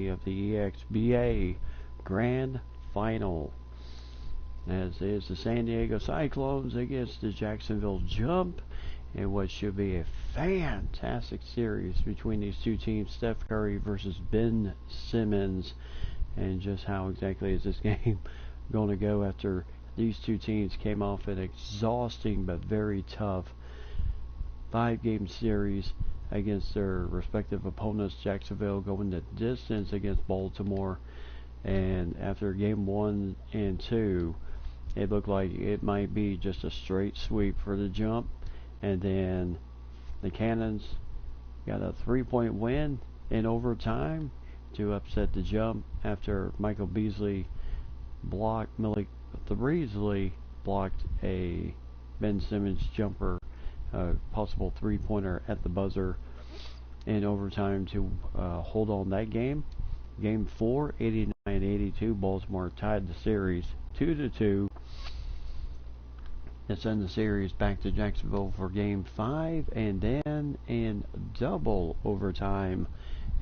day of the eXba Grand Final, as is the San Diego Cyclones against the Jacksonville Jump, in what should be a fantastic series between these two teams, Steph Curry versus Ben Simmons. And just how exactly is this game going to go after these two teams came off an exhausting but very tough 5-game series against their respective opponents. Jacksonville going the distance against Baltimore, and after game 1 and 2, it looked like it might be just a straight sweep for the Jump, and then the Cannons got a 3-point win in overtime to upset the Jump after Michael Beasley blocked a Ben Simmons jumper, possible 3-pointer at the buzzer in overtime to hold on that game. Game 4, 89-82, Baltimore tied the series 2-2. To send the series back to Jacksonville for game 5, and then in double overtime.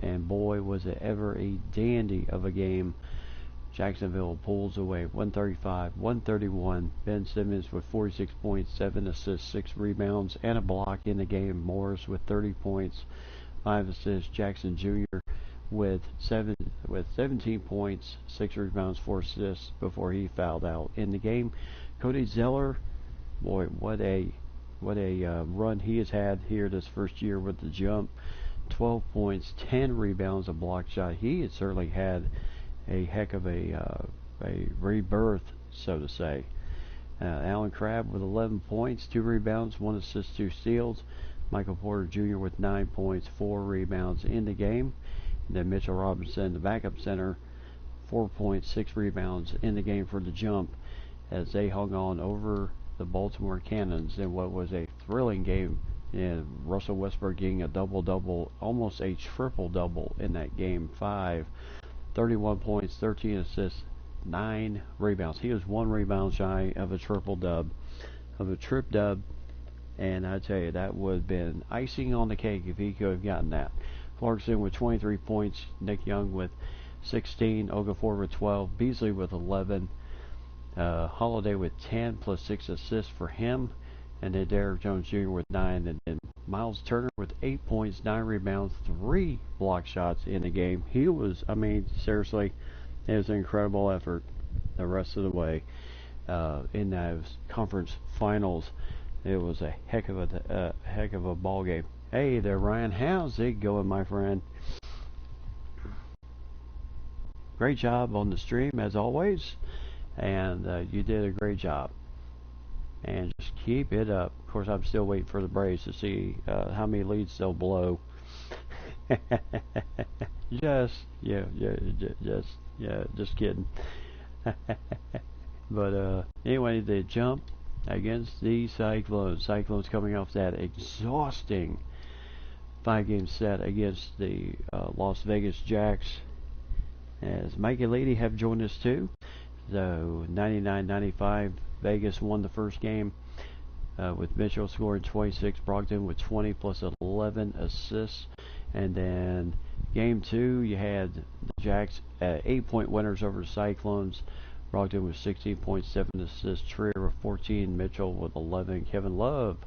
And boy, was it ever a dandy of a game. Jacksonville pulls away 135-131. Ben Simmons with 46 points, 7 assists, 6 rebounds, and a block in the game. Morris with 30 points, 5 assists. Jackson Jr. with 17 points, 6 rebounds, 4 assists before he fouled out in the game. Cody Zeller, boy, what a run he has had here this first year with the Jump. 12 points, 10 rebounds, a block shot. He had certainly had a heck of a rebirth, so to say. Alan Crabb with 11 points, 2 rebounds, 1 assist, 2 steals. Michael Porter Jr. with 9 points, 4 rebounds in the game. And then Mitchell Robinson, the backup center, 4 points, 6 rebounds in the game for the Jump, as they hung on over the Baltimore Cannons in what was a thrilling game. And Russell Westbrook getting a double-double, almost a triple-double in that game 5. 31 points, 13 assists, 9 rebounds. He was 1 rebound shy of a triple-dub, and I tell you, that would have been icing on the cake if he could have gotten that. Clarkson with 23 points, Nick Young with 16, Okafor with 12, Beasley with 11, Holiday with 10 plus 6 assists for him, and then Derrick Jones Jr. with 9, and then Miles Turner with 8 points, 9 rebounds, 3 block shots in the game. He was, seriously, it was an incredible effort the rest of the way in those conference finals. It was a heck of a ball game. Hey there, Ryan. How's it going, my friend? Great job on the stream as always, and you did a great job. And just keep it up. Of course, I'm still waiting for the Braves to see how many leads they'll blow. just kidding. But anyway, the Jump against the Cyclones. Cyclones coming off that exhausting 5-game set against the Las Vegas Jacks. As Mike and Lady have joined us too. So 99-95, Vegas won the first game with Mitchell scoring 26, Brogdon with 20 plus 11 assists. And then game 2, you had the Jacks 8-point winners over the Cyclones. Brogdon with 16.7 assists, Trier with 14, Mitchell with 11, Kevin Love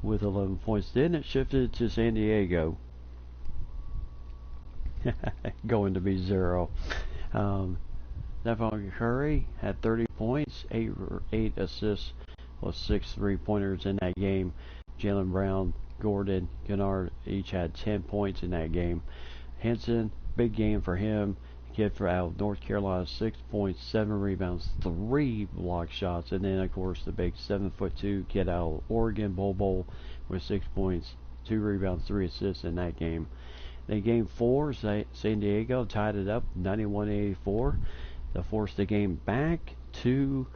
with 11 points. Then it shifted to San Diego, going to be 0. Stephen Curry had 30 points, 8 assists, plus 6 3-pointers in that game. Jaylen Brown, Gordon, Kennard each had 10 points in that game. Henson, big game for him. Kid for out of North Carolina, 6 points, 7 rebounds, 3 block shots. And then, of course, the big 7'2" kid out of Oregon, Bol with 6 points, 2 rebounds, 3 assists in that game. Then game 4, San Diego tied it up 91-84. To force the game back to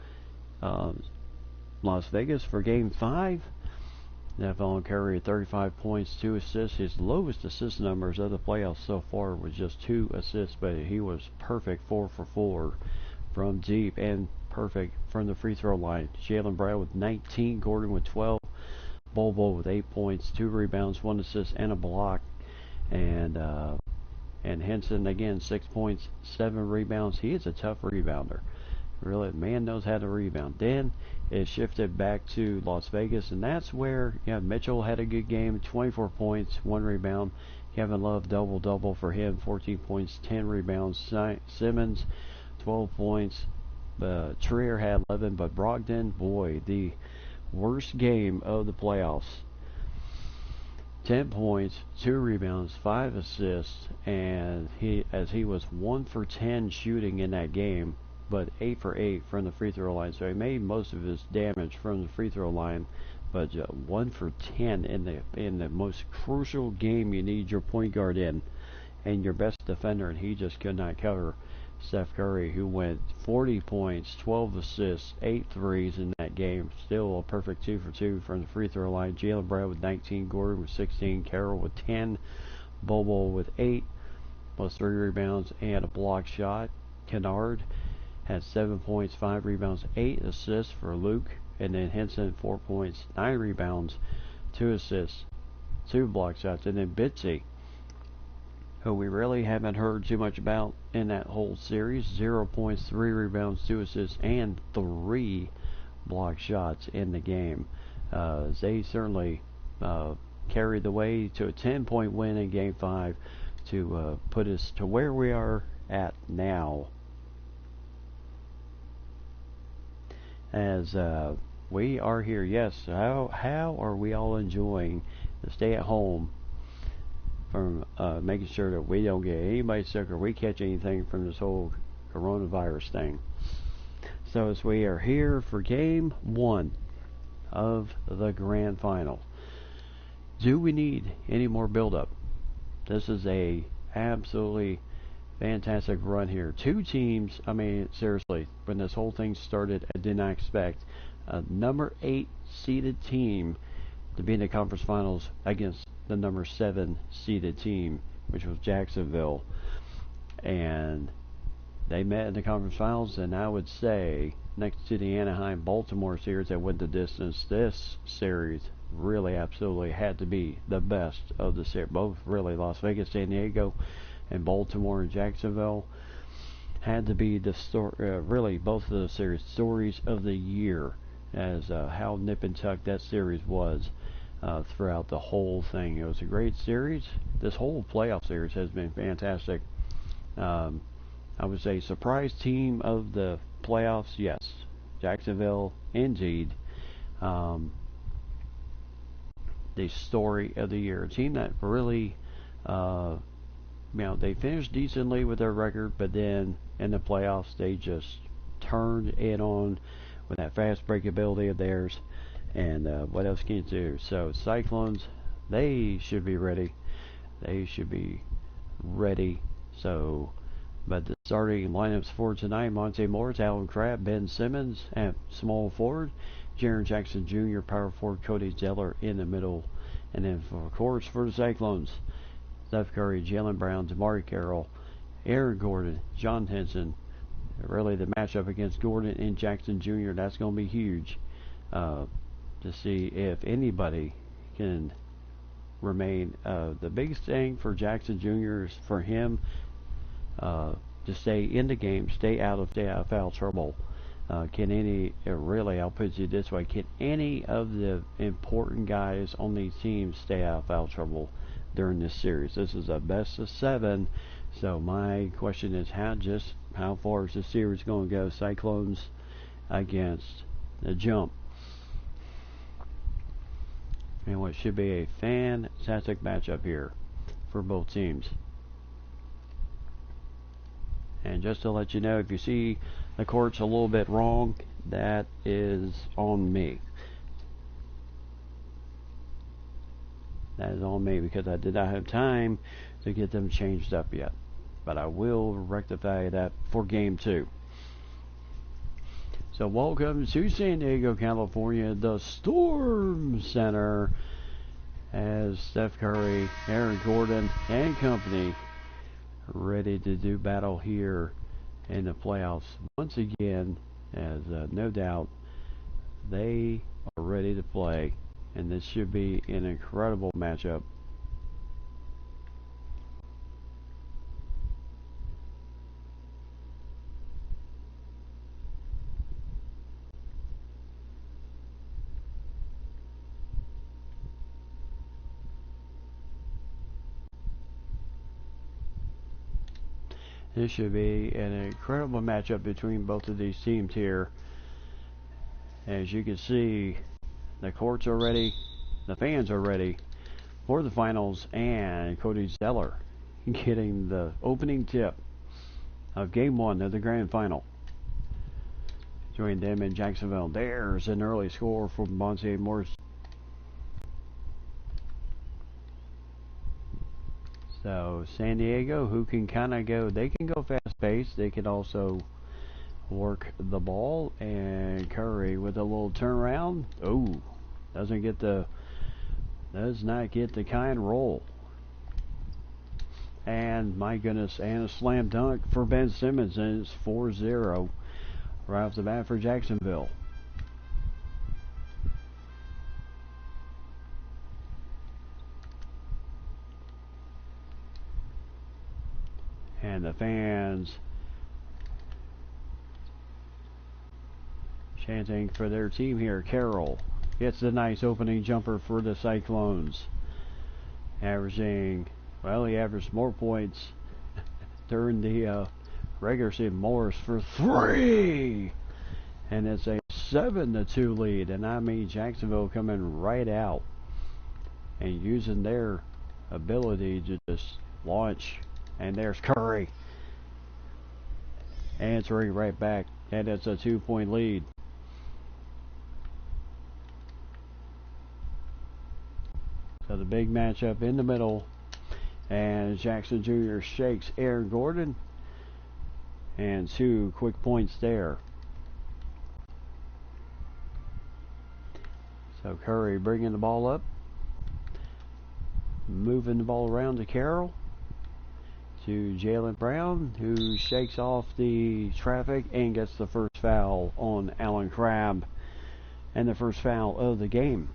Las Vegas for game 5. Stephen Curry 35 points, 2 assists. His lowest assist numbers of the playoffs so far was just 2 assists, but he was perfect 4 for 4 from deep and perfect from the free throw line. Jaylen Brown with 19, Gordon with 12, Bol with 8 points, 2 rebounds, 1 assist, and a block. And And Henson, again, 6 points, 7 rebounds. He is a tough rebounder. Really, man knows how to rebound. Then it shifted back to Las Vegas, and that's where Mitchell had a good game, 24 points, 1 rebound. Kevin Love, double-double for him, 14 points, 10 rebounds. Simmons, 12 points. Trier had 11, but Brogdon, boy, the worst game of the playoffs. 10 points, 2 rebounds, 5 assists, and he was 1 for 10 shooting in that game, but 8 for 8 from the free throw line. So he made most of his damage from the free throw line, but 1 for 10 in the most crucial game you need your point guard in, and your best defender, and he just could not cover. Steph Curry, who went 40 points, 12 assists, 8 threes in that game. Still a perfect 2 for 2 from the free throw line. Jaylen Brown with 19, Gordon with 16, Carroll with 10, Bobo with 8, plus 3 rebounds and a block shot. Kennard had 7 points, 5 rebounds, 8 assists for Luke. And then Henson, 4 points, 9 rebounds, 2 assists, 2 block shots. And then Bitsy, who we really haven't heard too much about in that whole series. 0 points, 3 rebounds, 2 assists, and 3 block shots in the game. They certainly carried the way to a 10-point win in Game 5 to put us to where we are at now. As we are here, yes, how are we all enjoying the stay at home from making sure that we don't get anybody sick or we catch anything from this whole coronavirus thing. So as we are here for Game 1 of the Grand Final, do we need any more build-up? This is a absolutely fantastic run here. 2 teams, I mean, seriously, when this whole thing started, I did not expect a number 8 seeded team to be in the conference finals against the number 7 seeded team, which was Jacksonville. And they met in the conference finals, and I would say next to the Anaheim-Baltimore series that went the distance, this series really absolutely had to be the best of the series. Both really, Las Vegas, San Diego, and Baltimore and Jacksonville had to be the really both of the series stories of the year, as how nip and tuck that series was throughout the whole thing. It was a great series. This whole playoff series has been fantastic. I would say surprise team of the playoffs, yes, Jacksonville indeed. The story of the year, a team that really they finished decently with their record, but then in the playoffs they just turned it on with that fast break ability of theirs. And what else can you do? So Cyclones, they should be ready. They should be ready. So, but the starting lineups for tonight: Monte Morris, Alan Crabb, Ben Simmons at small forward, Jaren Jackson Jr. power forward, Cody Zeller in the middle, and then of course for the Cyclones, Steph Curry, Jaylen Brown, DeMar Carroll, Aaron Gordon, John Henson. Really, the matchup against Gordon and Jackson Jr., that's going to be huge. To see if anybody can remain. The biggest thing for Jackson Jr. is for him to stay in the game, stay out of foul trouble. Can any, really, I'll put it this way, can any of the important guys on these teams stay out of foul trouble during this series? This is a best of 7, so my question is how far is this series going to go? Cyclones against the Jump. And what should be a fantastic matchup here for both teams. And just to let you know, if you see the court's a little bit wrong, that is on me. That is on me because I did not have time to get them changed up yet. But I will rectify that for Game 2. So welcome to San Diego, California, the Storm Center, as Steph Curry, Aaron Gordon, and company ready to do battle here in the playoffs once again, as no doubt they are ready to play, and this should be an incredible matchup. This should be an incredible matchup between both of these teams here. As you can see, the courts are ready, the fans are ready for the finals, and Cody Zeller getting the opening tip of Game 1 of the Grand Final. Join them in Jacksonville. There's an early score from Bonsier Morris. So San Diego, who can kind of go, they can go fast paced. They can also work the ball. And Curry with a little turnaround. Oh, does not get the kind roll. And my goodness, and a slam dunk for Ben Simmons, and it's 4-0 right off the bat for Jacksonville. And the fans chanting for their team here. Carroll gets the nice opening jumper for the Cyclones. Averaging, well, he averaged more points during the regular season. Morris for 3! And it's a 7-2 lead. And I mean, Jacksonville coming right out and using their ability to just launch. And there's Curry answering right back, and it's a 2-point lead. So the big matchup in the middle, and Jackson Jr. shakes Aaron Gordon, and 2 quick points there. So Curry bringing the ball up, moving the ball around to Carroll, to Jaylen Brown, who shakes off the traffic and gets the first foul on Allen Crabbe, and the first foul of the game.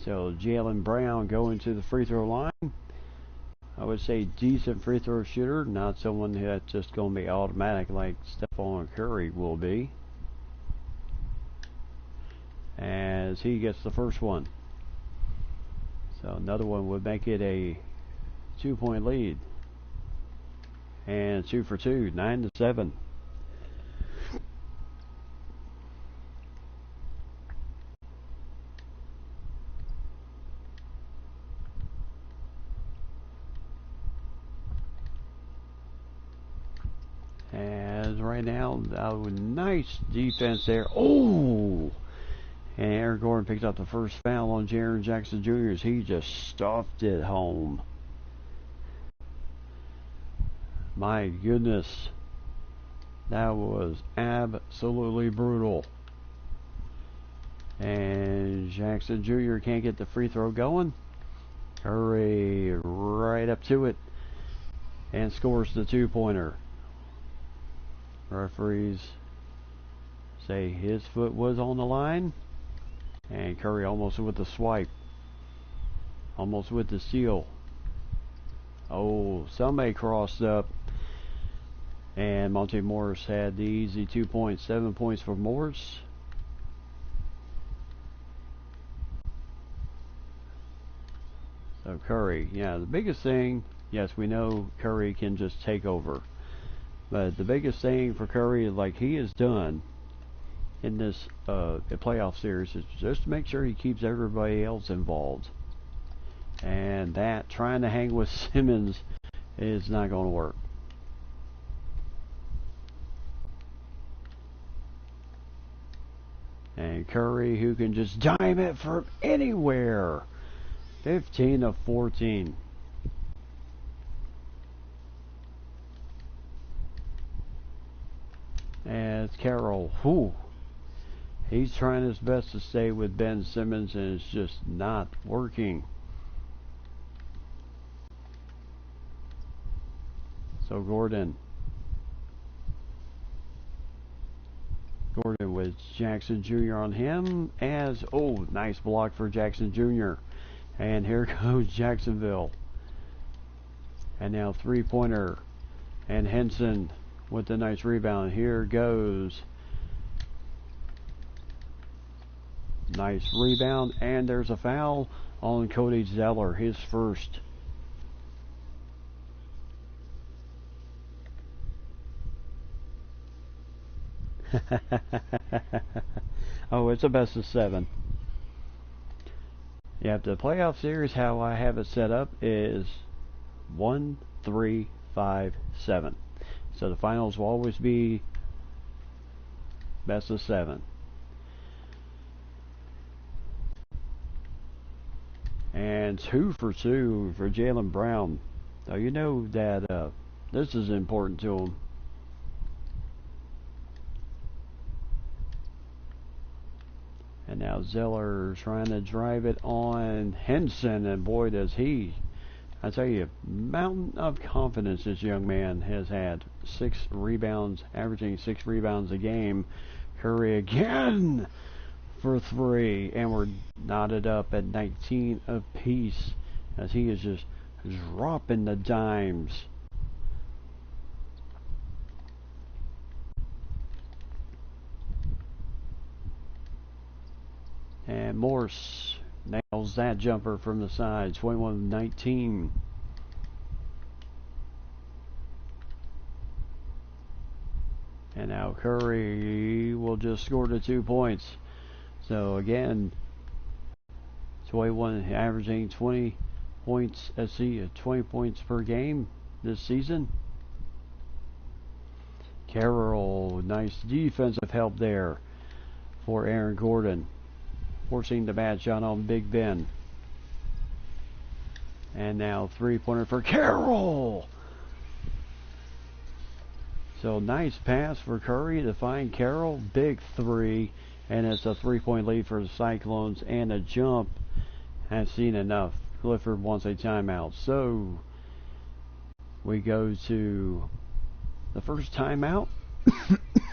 So Jaylen Brown going to the free throw line. I would say decent free throw shooter, not someone that's just going to be automatic like Stephon Curry will be. As he gets the first one. So another one would make it a 2-point lead. And 2 for 2, 9-7. As right now, nice defense there. Oh! And Aaron Gordon picked up the first foul on Jaren Jackson Jr. as he just stuffed it home. My goodness. That was absolutely brutal. And Jackson Jr. can't get the free throw going. Curry right up to it and scores the 2-pointer. Referees say his foot was on the line. And Curry almost with the swipe. Almost with the steal. Oh, somebody crossed up. And Monte Morris had the easy 2 points. 7 points for Morris. So Curry, yeah, the biggest thing, yes, we know Curry can just take over. But the biggest thing for Curry, like he has done in this playoff series, is just to make sure he keeps everybody else involved. And that, trying to hang with Simmons, is not going to work. And Curry, who can just dime it from anywhere. 15 of 14. As Carroll, he's trying his best to stay with Ben Simmons, and it's just not working. So Gordon with Jackson Jr. on him, as, nice block for Jackson Jr. And here goes Jacksonville. And now 3-pointer. And Henson with the nice rebound. Here goes. Nice rebound. And there's a foul on Cody Zeller, his first. Oh, it's a best of 7. Yeah, the playoff series, how I have it set up is 1, 3, 5, 7. So the finals will always be best of 7. And 2 for 2 for Jaylen Brown. Now you know that this is important to him. And now Zeller trying to drive it on Henson, and boy does he. I tell you, mountain of confidence this young man has had. 6 rebounds, averaging 6 rebounds a game. Curry again for 3, and we're knotted up at 19 apiece as he is just dropping the dimes. And Morse nails that jumper from the side, 21-19. And now Curry will just score the 2 points. So again, 21 averaging 20 points. Let's see, 20 points per game this season. Carroll, nice defensive help there for Aaron Gordon, forcing the bad shot on Big Ben. And now 3-pointer for Carroll. So nice pass for Curry to find Carroll. Big 3. And it's a 3-point lead for the Cyclones and a jump. Has seen enough. Clifford wants a timeout. So we go to the first timeout.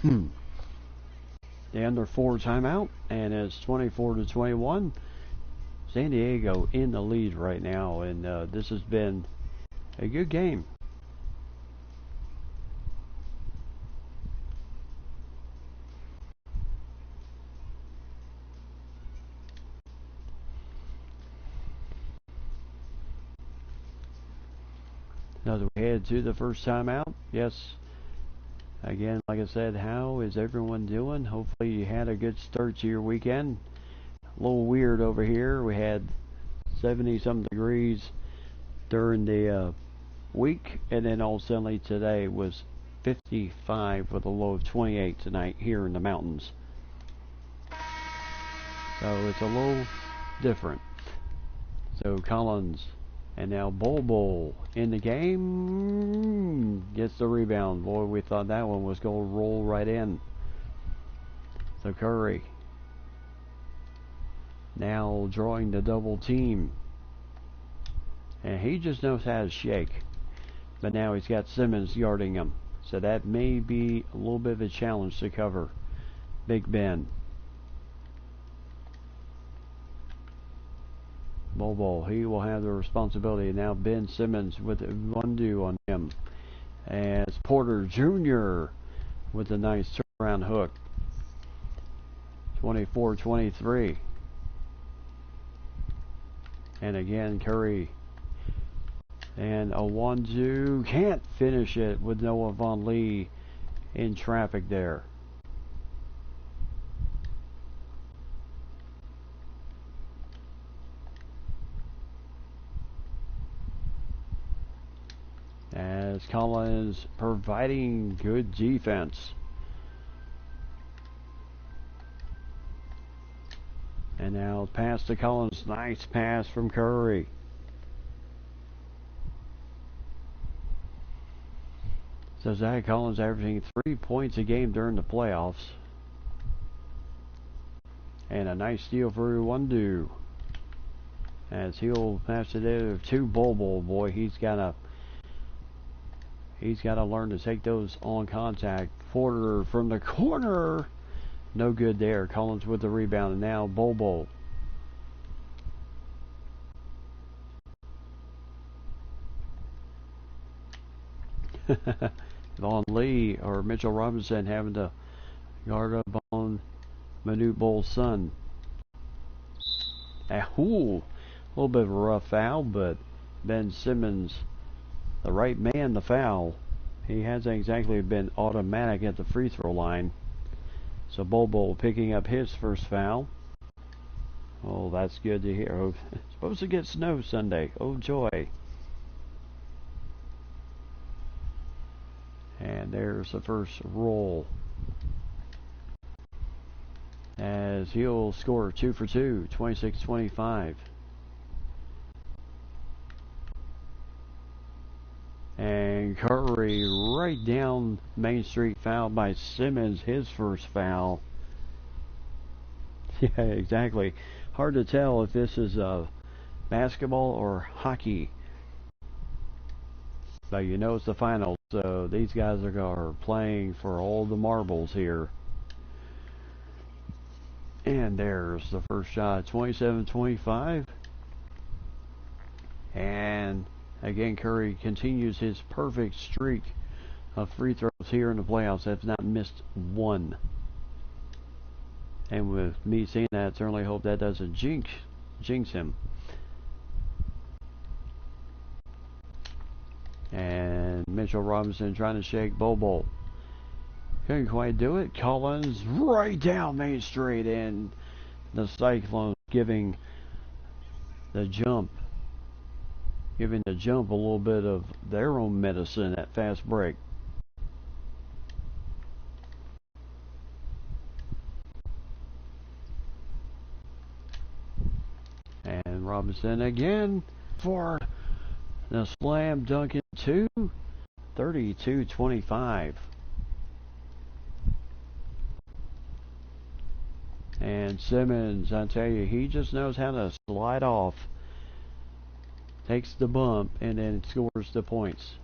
The under 4 timeout. And it's 24-21. San Diego in the lead right now. And this has been a good game. Now as we head to the first time out, yes, again, like I said, how is everyone doing? Hopefully you had a good start to your weekend. A little weird over here. We had 70-something degrees during the week, and then all suddenly today was 55 with a low of 28 tonight here in the mountains. So it's a little different. So Collins and now Bobo in the game gets the rebound. Boy, we thought that one was going to roll right in. So Curry now drawing the double team. And he just knows how to shake. But now he's got Simmons guarding him. So that may be a little bit of a challenge to cover Big Ben. Bobo, he will have the responsibility. Now Ben Simmons with one do on him. As Porter Jr. with a nice turnaround hook. 24-23. And again, Curry. And a 1-2. Can't finish it with Noah Von Lee in traffic there. As Collins providing good defense. And now pass to Collins. Nice pass from Curry. So Zach Collins averaging 3 points a game during the playoffs. And a nice steal for Uwandu. As he'll pass it to Bobo. Boy, he's got to learn to take those on contact. Porter from the corner. No good there. Collins with the rebound. And now Bobo. Von Lee or Mitchell Robinson having to guard up on Manute Bol's son. A little bit of a rough foul, but Ben Simmons, the right man, the foul. He hasn't exactly been automatic at the free throw line. So Bobo picking up his first foul. Oh, that's good to hear. Oh, supposed to get snow Sunday. Oh, joy. And there's the first roll. As he'll score 2 for 2, 26-25. And Curry right down Main Street, fouled by Simmons, his first foul. Yeah, exactly. Hard to tell if this is basketball or hockey. But you know it's the finals, so these guys are playing for all the marbles here. And there's the first shot, 27-25. And again, Curry continues his perfect streak of free throws here in the playoffs. Has not missed one. And with me seeing that, I certainly hope that doesn't jinx him. And Mitchell Robinson trying to shake Bobo. Couldn't quite do it. Collins right down Main Street, and the Cyclones giving the jump a little bit of their own medicine at fast break. And Robinson again for the slam dunk in 2, 32-25. And Simmons, I tell you, he just knows how to slide off. Takes the bump and then scores the points.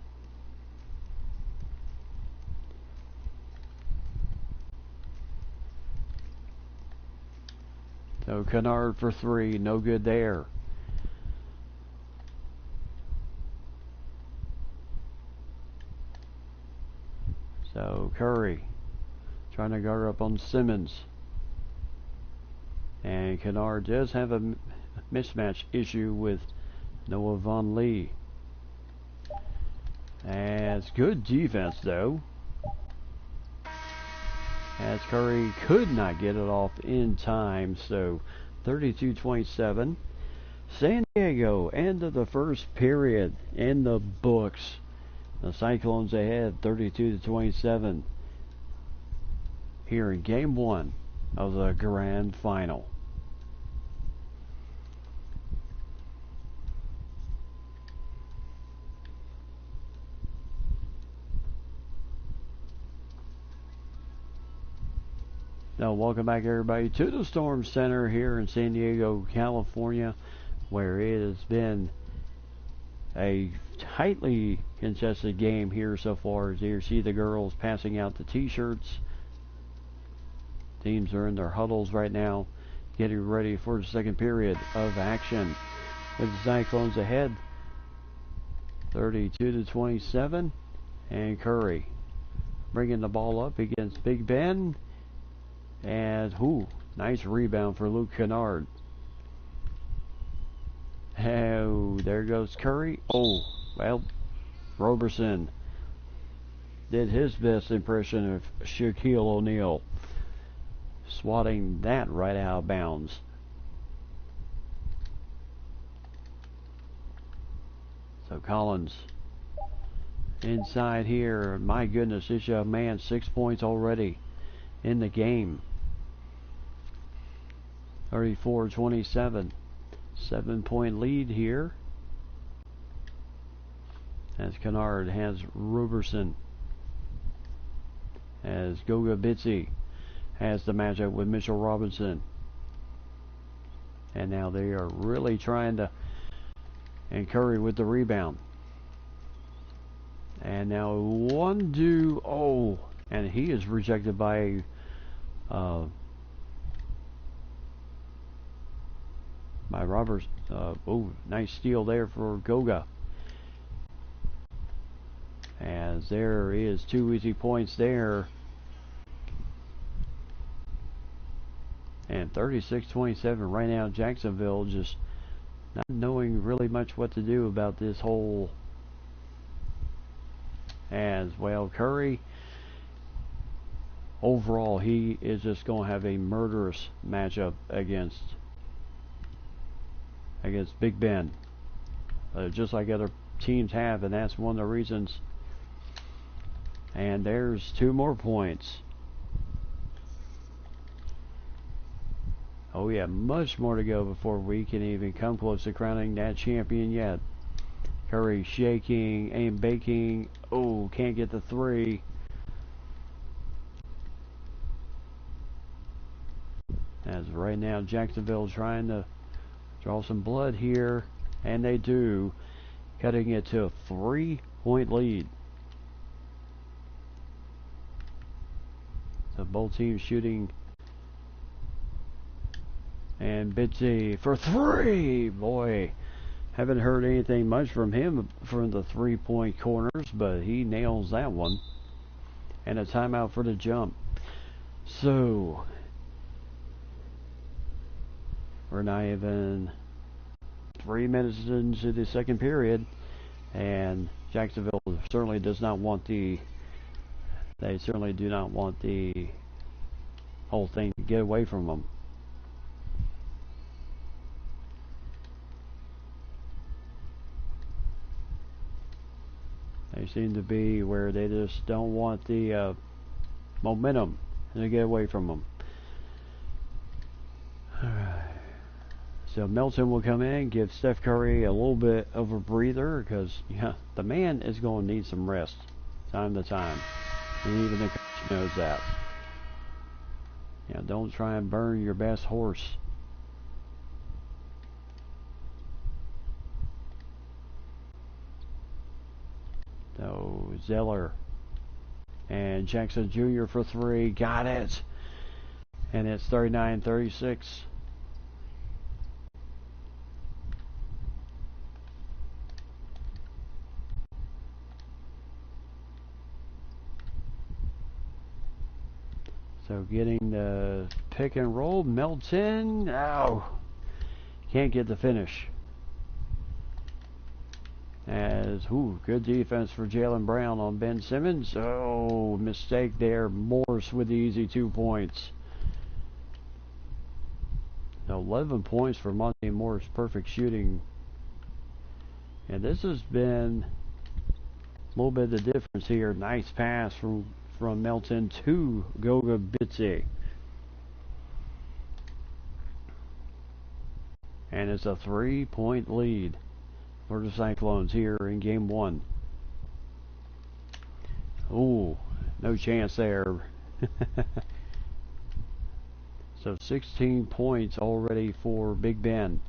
So Kennard for 3, no good there. So Curry trying to guard up on Simmons. And Kennard does have a mismatch issue with Noah Von Lee. And it's good defense though, as Curry could not get it off in time. So 32-27. San Diego, end of the first period in the books. The Cyclones ahead 32-27 here in game 1 of the Grand Final. Now, welcome back everybody to the Storm Center here in San Diego, California, where it has been a tightly contested game here so far. As you see the girls passing out the t-shirts. Teams are in their huddles right now, getting ready for the second period of action. With the Cyclones ahead 32-27, and Curry bringing the ball up against Big Ben. And nice rebound for Luke Kennard. Oh, there goes Curry. Oh, well, Roberson did his best impression of Shaquille O'Neal, swatting that right out of bounds. So Collins inside here. My goodness, this young man, 6 points already in the game. 34-27. 7-point lead here. As Kennard has Roberson. As Goga Bitsie has the matchup with Mitchell Robinson. And now they are really trying to, and Curry with the rebound. And now and he is rejected by Roberts. Nice steal there for Goga. As there is 2 easy points there. And 36-27 right now. Jacksonville just not knowing really much what to do about this whole. As well, Curry overall, he is just going to have a murderous matchup against Big Ben, just like other teams have, and that's one of the reasons. And there's 2 more points. Oh yeah, much more to go before we can even come close to crowning that champion yet. Curry shaking and baking. Oh, can't get the 3. As right now Jacksonville trying to draw some blood here, and they do, cutting it to a 3-point lead. So both teams shooting, and Bitsy for 3. Boy, haven't heard anything much from him from the 3-point corners, but he nails that one. And a timeout for the jump. So we're not even 3 minutes into the second period, and Jacksonville certainly does not want they certainly do not want the whole thing to get away from them. They seem to be where they just don't want the momentum to get away from them. So Melton will come in, give Steph Curry a little bit of a breather, because the man is going to need some rest time to time, and even the coach knows that. Don't try and burn your best horse. So Zeller and Jackson Jr. for 3, got it, and it's 39-36. So getting the pick and roll, Melton, can't get the finish. As, good defense for Jaylen Brown on Ben Simmons. Oh, mistake there. Morse with the easy 2 points. 11 points for Monte Morse, perfect shooting. And this has been a little bit of the difference here. Nice pass from Melton to Goga Bitze. And it's a 3-point lead for the Cyclones here in game 1. Oh, no chance there. So 16 points already for Big Ben.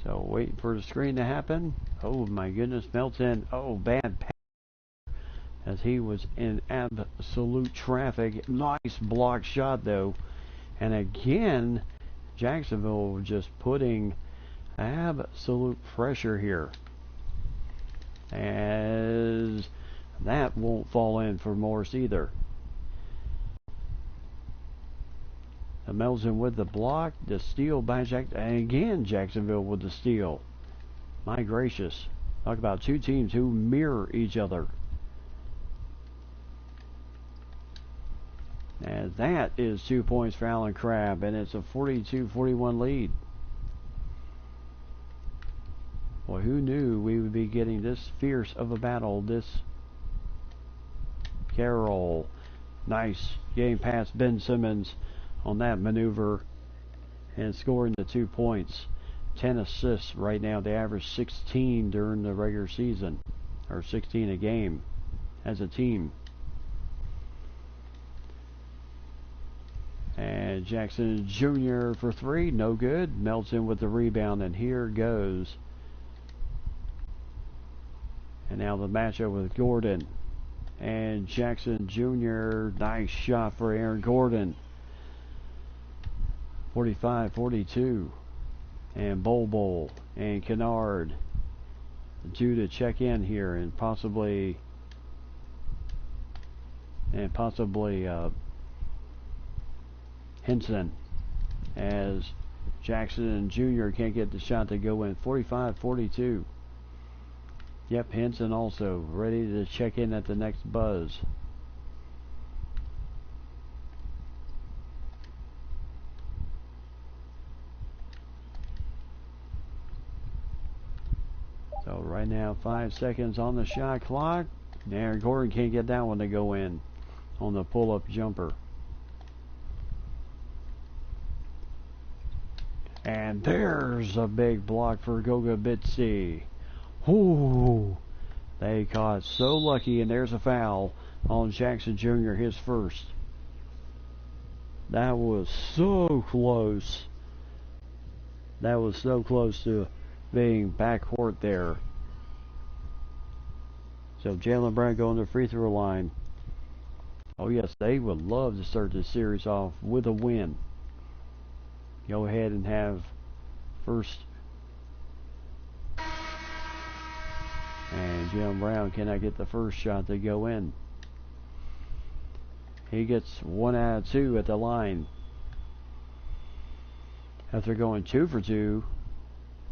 So waiting for the screen to happen. Oh my goodness, Melton. Oh, bad pass, as he was in absolute traffic. Nice block shot though. And again, Jacksonville just putting absolute pressure here, as that won't fall in for Morse either. Melton with the block, the steal by and again Jacksonville with the steal. My gracious, talk about 2 teams who mirror each other. And that is 2 points for Allen Crabbe, and it's a 42-41 lead. Well, who knew we would be getting this fierce of a battle? This Carroll, nice game past Ben Simmons on that maneuver, and scoring the 2 points. 10 assists right now. They average 16 during the regular season, or 16 a game as a team. And Jackson Jr. for 3, no good. Melton with the rebound, and here goes. And now the matchup with Gordon and Jackson Jr. Nice shot for Aaron Gordon. 45-42. And Bol and Kennard due to check in here, and possibly Henson, as Jackson Jr. can't get the shot to go in. 45-42. Yep, Henson also ready to check in at the next buzz. So right now, 5 seconds on the shot clock. Aaron Gordon can't get that one to go in on the pull-up jumper. And there's a big block for Goga Bitsi. Ooh, they caught so lucky, and there's a foul on Jackson Jr., his first. That was so close. That was so close to being backcourt there. So Jaylen Brown going to the free throw line. Oh yes, they would love to start this series off with a win. Go ahead and have first. And Jaylen Brown cannot get the first shot to go in. He gets 1 out of 2 at the line. After going 2 for 2,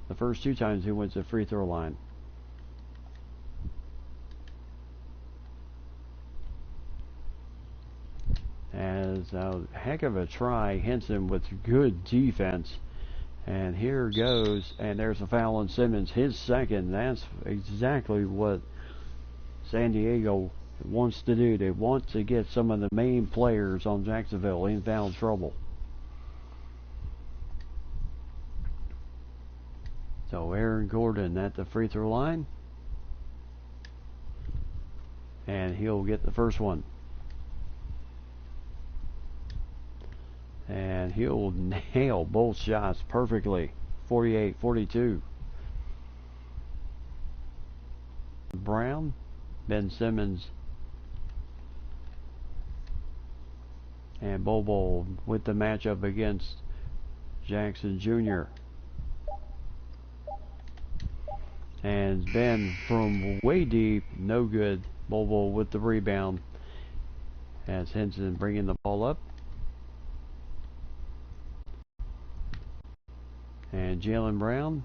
the first 2 times he went to the free throw line. As a heck of a try, Henson with good defense. And here goes, and there's a foul on Simmons, his second. That's exactly what San Diego wants to do. They want to get some of the main players on Jacksonville in foul trouble. So Aaron Gordon at the free throw line. And he'll get the first one. And he'll nail both shots perfectly. 48-42. Brown, Ben Simmons, and Bobo with the matchup against Jackson Jr. And Ben from way deep, no good. Bobo with the rebound as Henson bringing the ball up. And Jaylen Brown,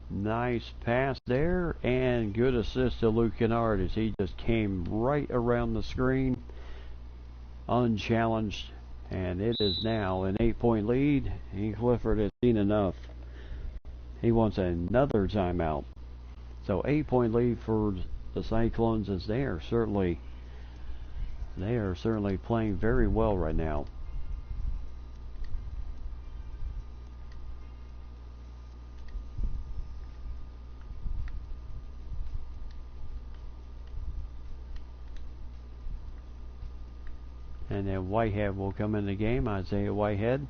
nice pass there, and good assist to Luke Kennard as he just came right around the screen unchallenged, and it is now an 8-point lead. And Clifford has seen enough. He wants another timeout. So 8-point lead for the Cyclones as they are certainly playing very well right now. And then Whitehead will come in the game. Isaiah Whitehead,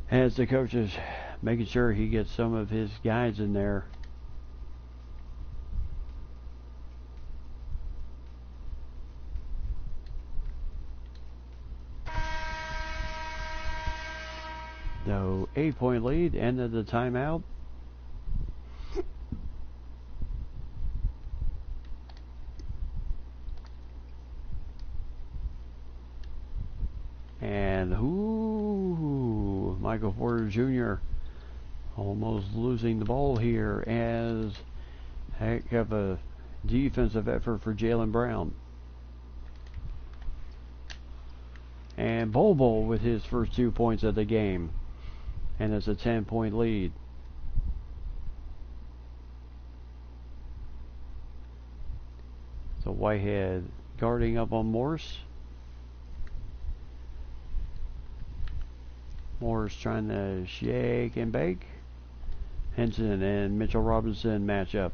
as the coach is making sure he gets some of his guys in there. So 8-point lead, end of the timeout. And Michael Porter Jr. almost losing the ball here as heck of a defensive effort for Jaylen Brown. And Bobo with his first 2 points of the game. And it's a 10-point lead. So Whitehead guarding up on Morse. Morse trying to shake and bake. Henson and Mitchell Robinson match up.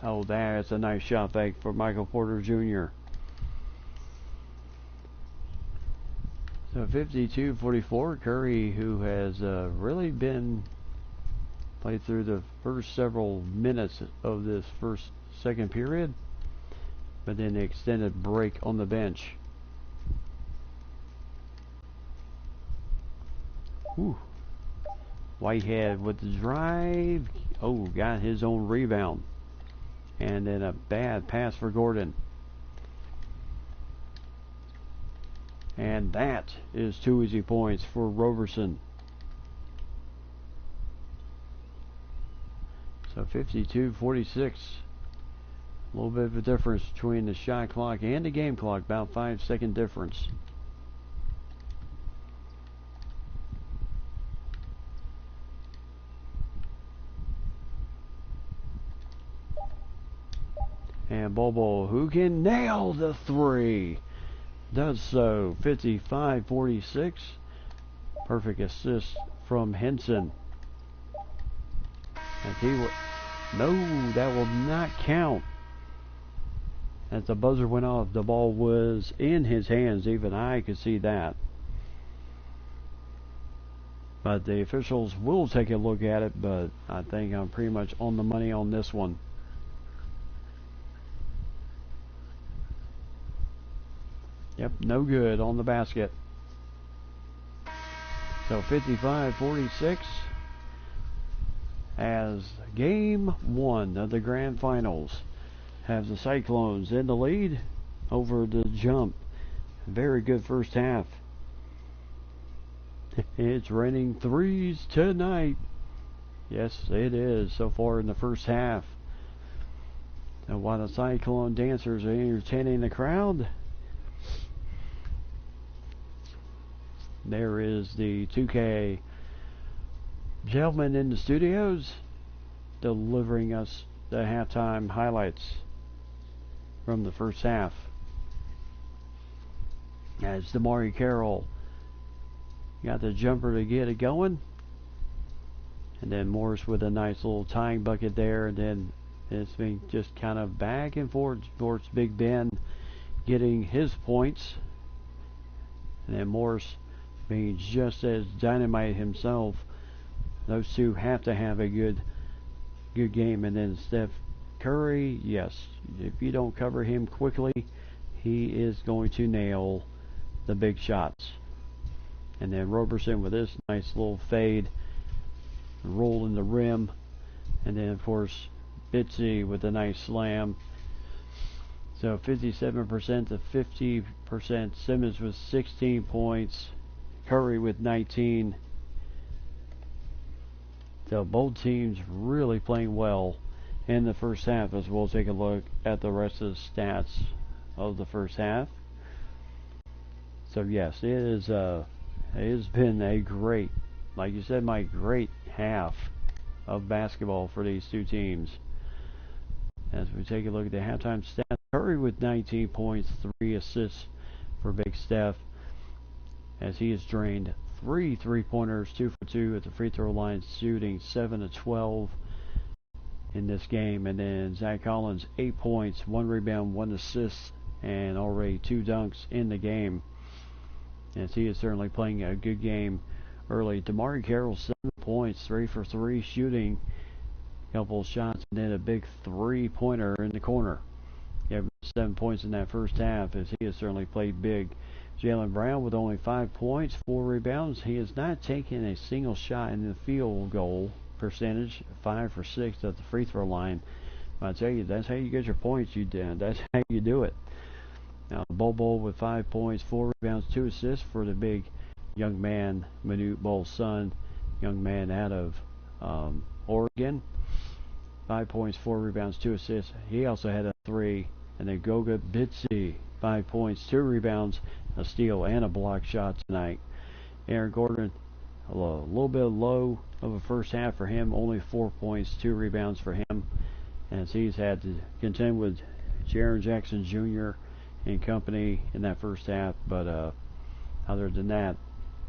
Oh, that's a nice shot fake for Michael Porter Jr. So 52-44, Curry, who has really been played through the first several minutes of this second period, but then the extended break on the bench. Whew. Whitehead with the drive. Oh, got his own rebound. And then a bad pass for Gordon. And that is 2 easy points for Roberson. So 52-46. A little bit of a difference between the shot clock and the game clock, about 5-second difference. And Bobo, who can nail the three, does so. 55-46. Perfect assist from Henson. And he will, no, that will not count. As the buzzer went off, the ball was in his hands. Even I could see that. But the officials will take a look at it, but I think I'm pretty much on the money on this one. Yep, no good on the basket. So 55-46 as game 1 of the Grand Finals has the Cyclones in the lead over the Jump. Very good first half. It's raining threes tonight. Yes, it is so far in the first half. And while the Cyclone dancers are entertaining the crowd, there is the 2K gentleman in the studios delivering us the halftime highlights from the first half. As Damari Carroll got the jumper to get it going. And then Morris with a nice little tying bucket there. And then it's been just kind of back and forth towards Big Ben getting his points. And then Morris being just as dynamite himself. Those two have to have a good game. And then Steph Curry, yes, if you don't cover him quickly, he is going to nail the big shots. And then Roberson with this nice little fade, rolling the rim. And then, of course, Bitsy with a nice slam. So 57% to 50%. Simmons with 16 points. Curry with 19. So both teams really playing well in the first half, as we'll take a look at the rest of the stats of the first half. So yes, it has been a great, like you said, my great half of basketball for these two teams. As we take a look at the halftime stats, Curry with 19 points, 3 assists for Big Steph, as he has drained 3 3-pointers, 2 for 2 at the free throw line, shooting 7 of 12 in this game. And then Zach Collins, 8 points, 1 rebound, 1 assist, and already 2 dunks in the game, as he is certainly playing a good game early. Damari Carroll, 7 points, 3 for 3 shooting, couple shots, and then a big 3-pointer in the corner. He had 7 points in that first half, as he has certainly played big. Jaylen Brown with only 5 points, 4 rebounds. He has not taken a single shot in the field goal percentage, 5 for 6 at the free throw line. I tell you, that's how you get your points. That's how you do it. Now, Bobo with 5 points, 4 rebounds, 2 assists for the big young man, Manute Bol's son, young man out of Oregon. 5 points, 4 rebounds, 2 assists. He also had a 3. And then Goga Bitsy, 5 points, 2 rebounds, a steal, and a block shot tonight. Aaron Gordon, a little bit low of a first half for him. Only 4 points, 2 rebounds for him, as he's had to contend with Jaren Jackson Jr. and company in that first half. But other than that,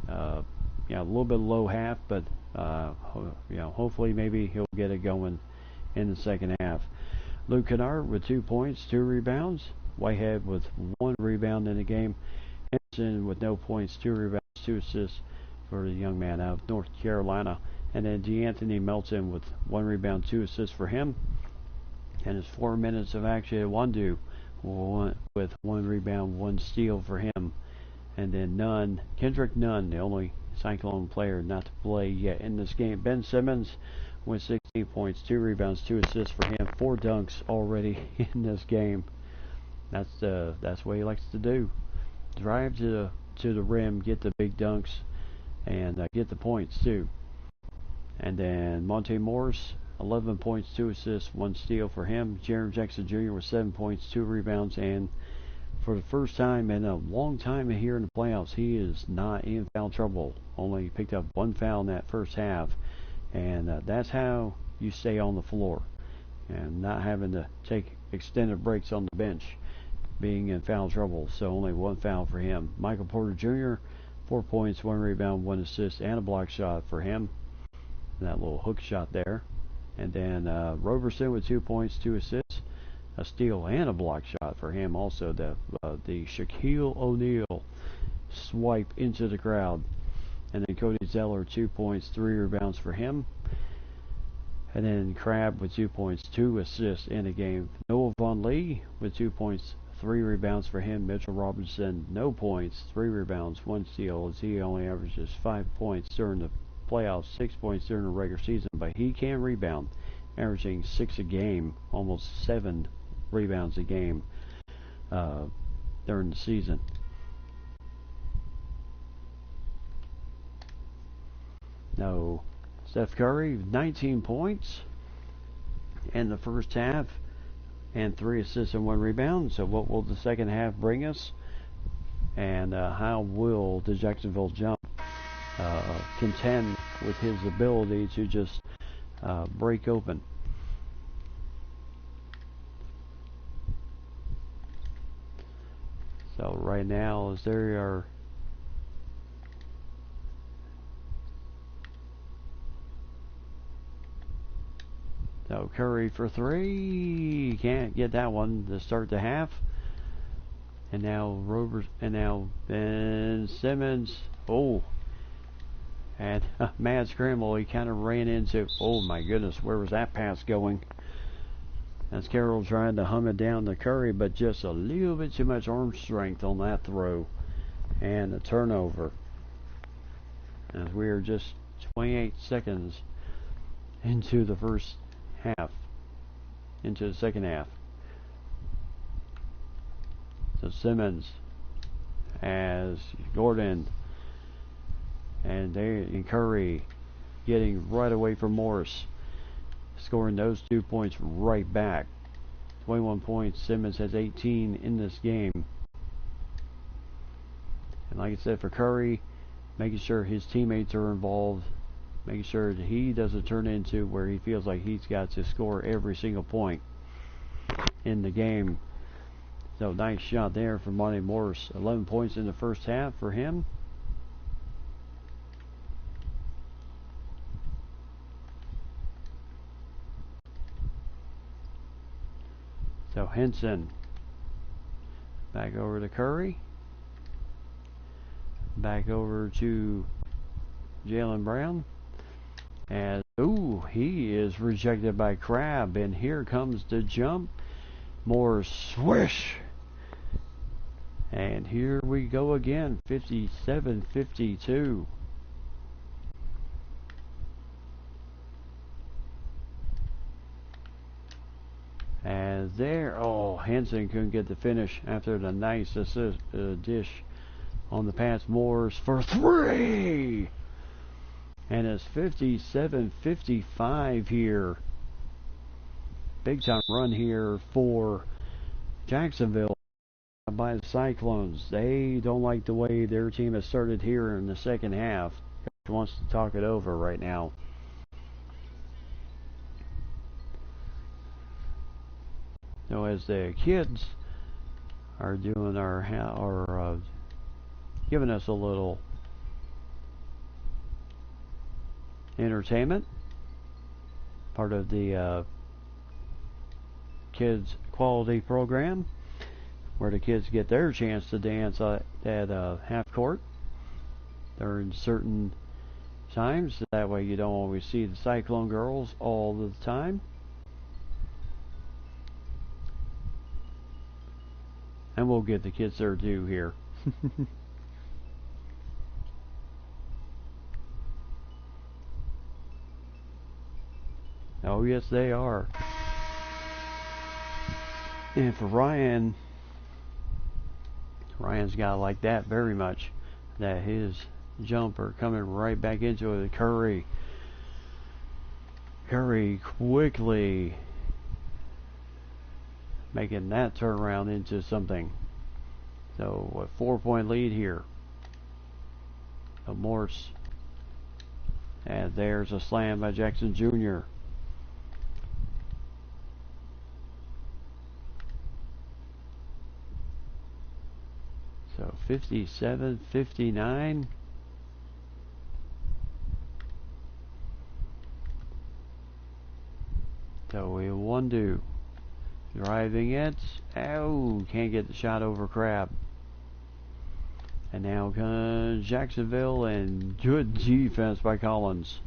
a little bit low half, but hopefully maybe he'll get it going in the second half. Luke Kennard with 2 points, 2 rebounds. Whitehead with 1 rebound in the game. Henderson with no points, 2 rebounds, 2 assists for the young man out of North Carolina. And then DeAnthony Melton with 1 rebound, 2 assists for him. And his 4 minutes of action at Wandu with 1 rebound, 1 steal for him. And then Kendrick Nunn, the only Cyclone player not to play yet in this game. Ben Simmons with 16 points, 2 rebounds, 2 assists for him, 4 dunks already in this game. That's what he likes to do. Drive to to the rim, get the big dunks, and get the points too. And then Monte Morris, 11 points, 2 assists, 1 steal for him. Jaren Jackson Jr. with 7 points, 2 rebounds, and for the first time in a long time here in the playoffs, he is not in foul trouble. Only picked up 1 foul in that first half, and that's how you stay on the floor and not having to take extended breaks on the bench, being in foul trouble. So only 1 foul for him. Michael Porter Jr., 4 points, 1 rebound, 1 assist, and a block shot for him. That little hook shot there. And then Roberson with 2 points, 2 assists, a steal, and a block shot for him. Also the Shaquille O'Neal swipe into the crowd. And then Cody Zeller, 2 points, 3 rebounds for him. And then Crabbe with 2 points, 2 assists in the game. Noah Von Lee with 2 points, 3 rebounds for him. Mitchell Robinson, no points, 3 rebounds, 1 steal, as he only averages 5 points during the playoffs, 6 points during the regular season, but he can rebound, averaging 6 a game, almost 7 rebounds a game during the season. No, Steph Curry, 19 points in the first half, and 3 assists and 1 rebound. So what will the second half bring us? And how will the Jacksonville Jump contend with his ability to just break open? So right now, as there are so Curry for 3, can't get that one to start the half. And now Ben Simmons. Oh, and mad scramble. He kind of ran into. Oh my goodness, where was that pass going? That's Carroll trying to hum it down to Curry, but just a little bit too much arm strength on that throw, and a turnover. As we are just 28 seconds into the first half, into the second half. So Simmons as Gordon and Curry getting right away from Morris, scoring those 2 points right back. 21 points. Simmons has 18 in this game. And like I said, for Curry, making sure his teammates are involved, making sure that he doesn't turn into where he feels like he's got to score every single point in the game. So nice shot there from Monte Morris. 11 points in the first half for him. So Henson back over to Curry. Back over to Jaylen Brown. And he is rejected by Crabbe. And here comes the jump. More swish. And here we go again. 57-52. As there, Henson couldn't get the finish after the nice assist, dish on the pass. Morris for 3. And it's 57-55 here. Big time run here for Jacksonville by the Cyclones. They don't like the way their team has started here in the second half. Coach wants to talk it over right now. So as the kids are doing giving us a little entertainment, part of the kids quality program, where the kids get their chance to dance at half court during certain times. That way you don't always see the Cyclone girls all the time. And we'll get the kids their due here. Oh yes, they are. And for Ryan's got to like that very much. that his jumper coming right back into it. Curry quickly making that turnaround into something. So a 4-point lead here. So Morse. And there's a slam by Jackson Jr. So 57-59. So we 1-2. Driving it. Oh, can't get the shot over Crab. And now comes Jacksonville, and good defense by Collins.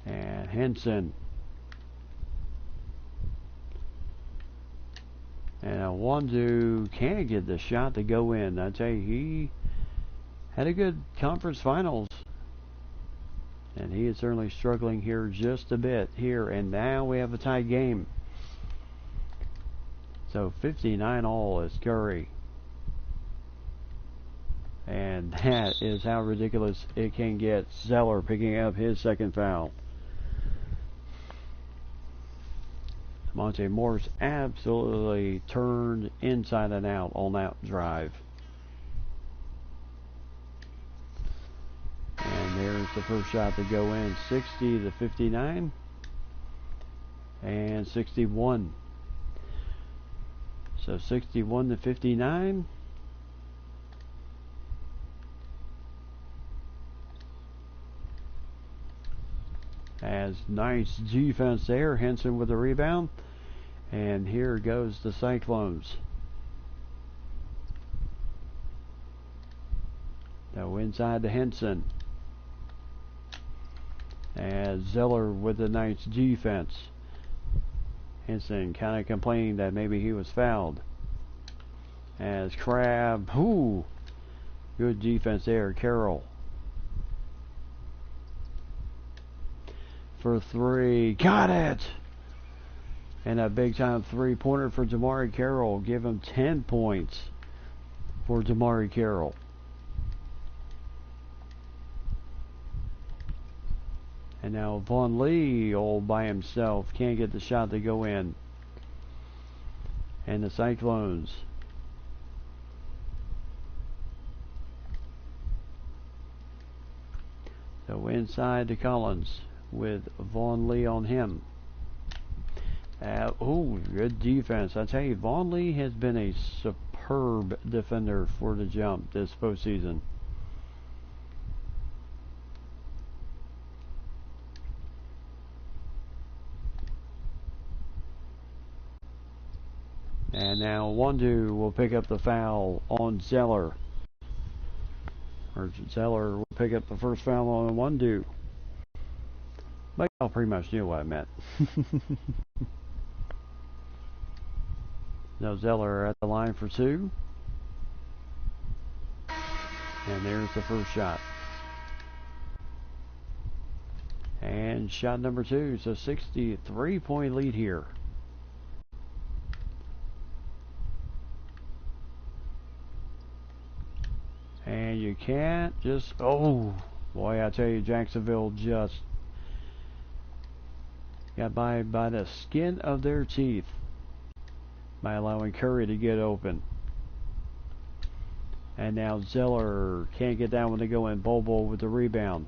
And Henson. And a 1-2 can't get the shot to go in. I tell you, he had a good conference finals. And he is certainly struggling here just a bit here. And now we have a tied game. So 59-all is Curry. And that is how ridiculous it can get. Zeller picking up his second foul. Monte Morse absolutely turned inside and out on that drive. And there's the first shot to go in. 60-59 and 61. So 61-59. As nice defense there. Henson with the rebound. And here goes the Cyclones. Now inside to Henson. As Zeller with the nice defense. Henson kind of complaining that maybe he was fouled. As Crab, good defense there. Carroll for three, got it! And a big time 3-pointer for Damari Carroll. Give him 10 points for Damari Carroll. And now Von Lee all by himself. Can't get the shot to go in. And the Cyclones. So inside to Collins with Von Lee on him. Good defense. I tell you, Von Lee has been a superb defender for the jump this postseason. And now Wondu will pick up the foul on Zeller. Or Zeller will pick up the first foul on Wondu. But y'all pretty much knew what I meant. Now Zeller at the line for two. And there's the first shot. And shot number two. So 63-point lead here. And you can't just, boy, I tell you, Jacksonville just got by the skin of their teeth by allowing Curry to get open. And now Zeller can't get that one to go in. Bobo with the rebound.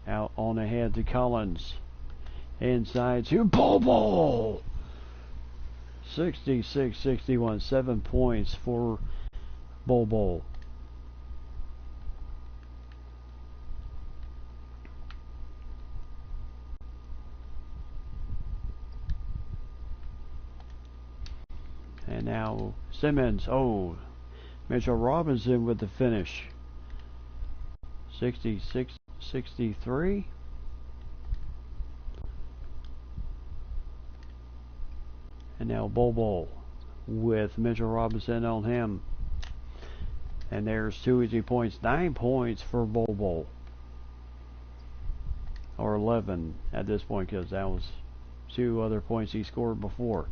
Out on ahead to Collins. Inside to Bobo! 66-61. 7 points for Bobo. And now Simmons. Mitchell Robinson with the finish. 66-63. And now Bobo with Mitchell Robinson on him. And there's 2 easy points. 9 points for Bobo. Or 11 at this point, because that was 2 other points he scored before.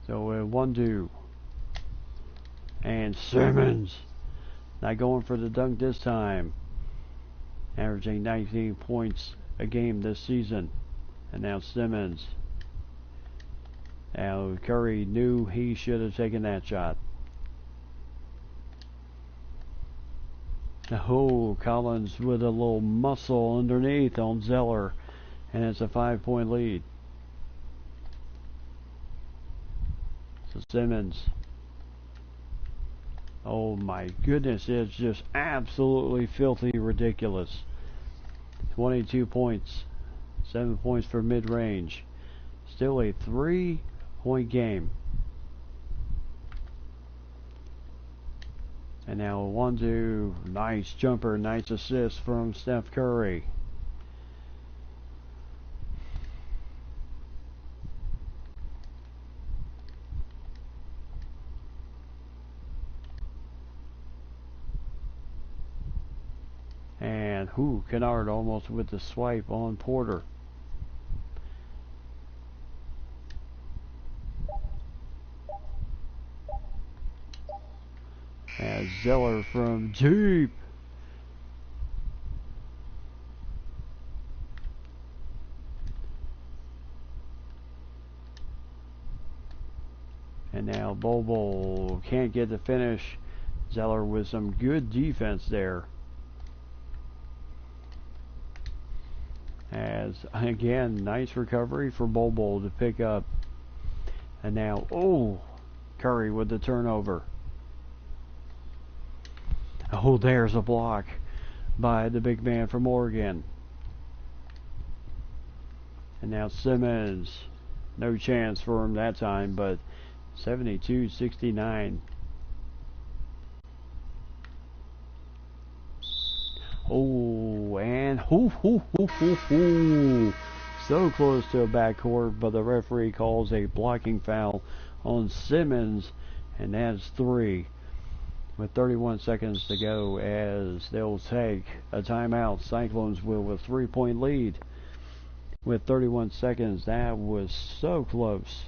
So 1-2. And Simmons not going for the dunk this time. Averaging 19 points a game this season. And now Simmons. Now Curry knew he should have taken that shot. Oh, Collins with a little muscle underneath on Zeller. And it's a 5-point lead. So Simmons. Oh my goodness, it's just absolutely filthy ridiculous. 22 points. 7 points for mid-range. Still a 3-point game. And now 1-2. Nice jumper, nice assist from Steph Curry. And Kennard almost with the swipe on Porter. As Zeller from deep. And now Bobo can't get the finish. Zeller with some good defense there. As again, nice recovery for Bobo to pick up. And now, Curry with the turnover. Oh, there's a block by the big man from Oregon. And now Simmons. No chance for him that time, but 72-69. Oh, and so close to a backcourt, but the referee calls a blocking foul on Simmons, and that's 3. With 31 seconds to go, as they'll take a timeout. Cyclones will with 3-point lead. With 31 seconds, that was so close.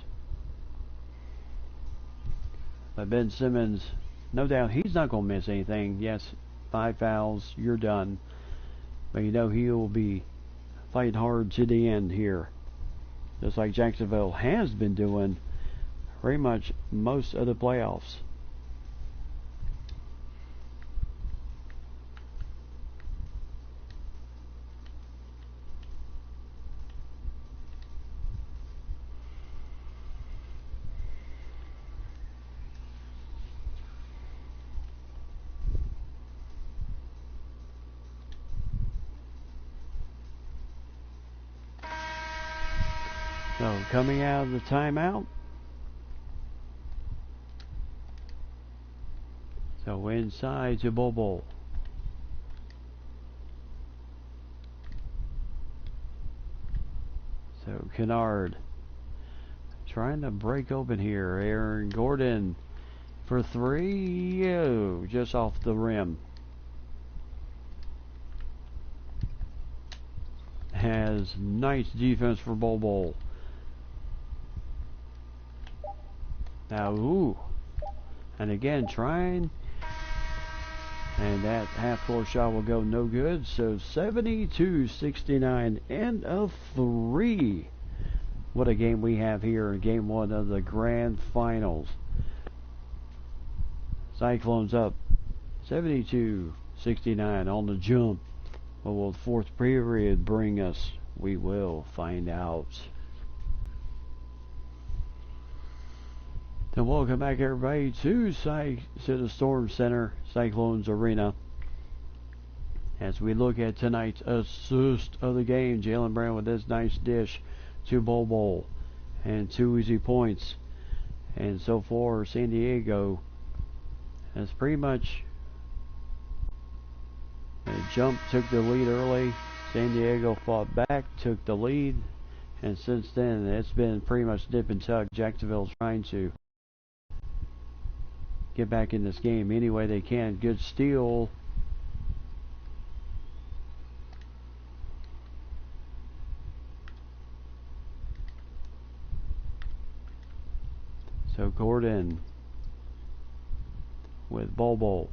But Ben Simmons, no doubt he's not going to miss anything. Yes, 5 fouls, you're done. But you know he'll be fighting hard to the end here. Just like Jacksonville has been doing pretty much most of the playoffs. So coming out of the timeout. So inside to Bobo. So Kennard trying to break open here. Aaron Gordon for 3. Just off the rim. Has nice defense for Bobo. Now, and again trying, and that half-court shot will go no good. So 72-69, end of 3. What a game we have here in Game 1 of the Grand Finals. Cyclones up 72-69 on the jump. What will the 4th period bring us? We will find out. And welcome back, everybody, to the Storm Center Cyclones Arena. As we look at tonight's assist of the game, Jaylen Brown with this nice dish to Bobo, and 2 easy points. And so far, San Diego has pretty much took the lead early. San Diego fought back, took the lead, and since then it's been pretty much dip and tuck. Jacksonville's trying to get back in this game any way they can. Good steal Gordon with Bobo.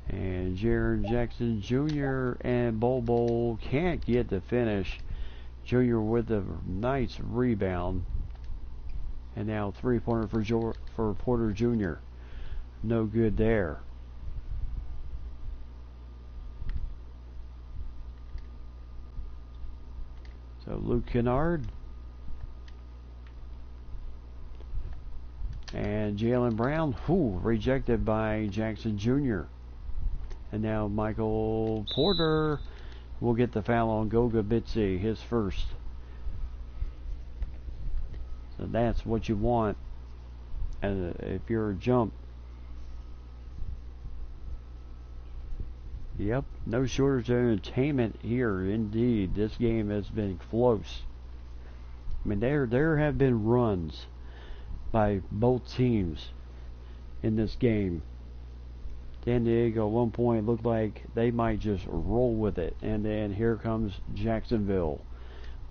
And Jaron Jackson Jr. and Bobo can't get the finish. Jr. with a nice rebound. And now three-pointer for Porter Jr. No good there. So Luke Kennard and Jaylen Brown, rejected by Jackson Jr. And now Michael Porter will get the foul on Goga Bitsie, his first. So that's what you want if you're a jump. Yep, no shortage of entertainment here. Indeed, this game has been close. I mean, there have been runs by both teams in this game. San Diego at one point looked like they might just roll with it, and then here comes Jacksonville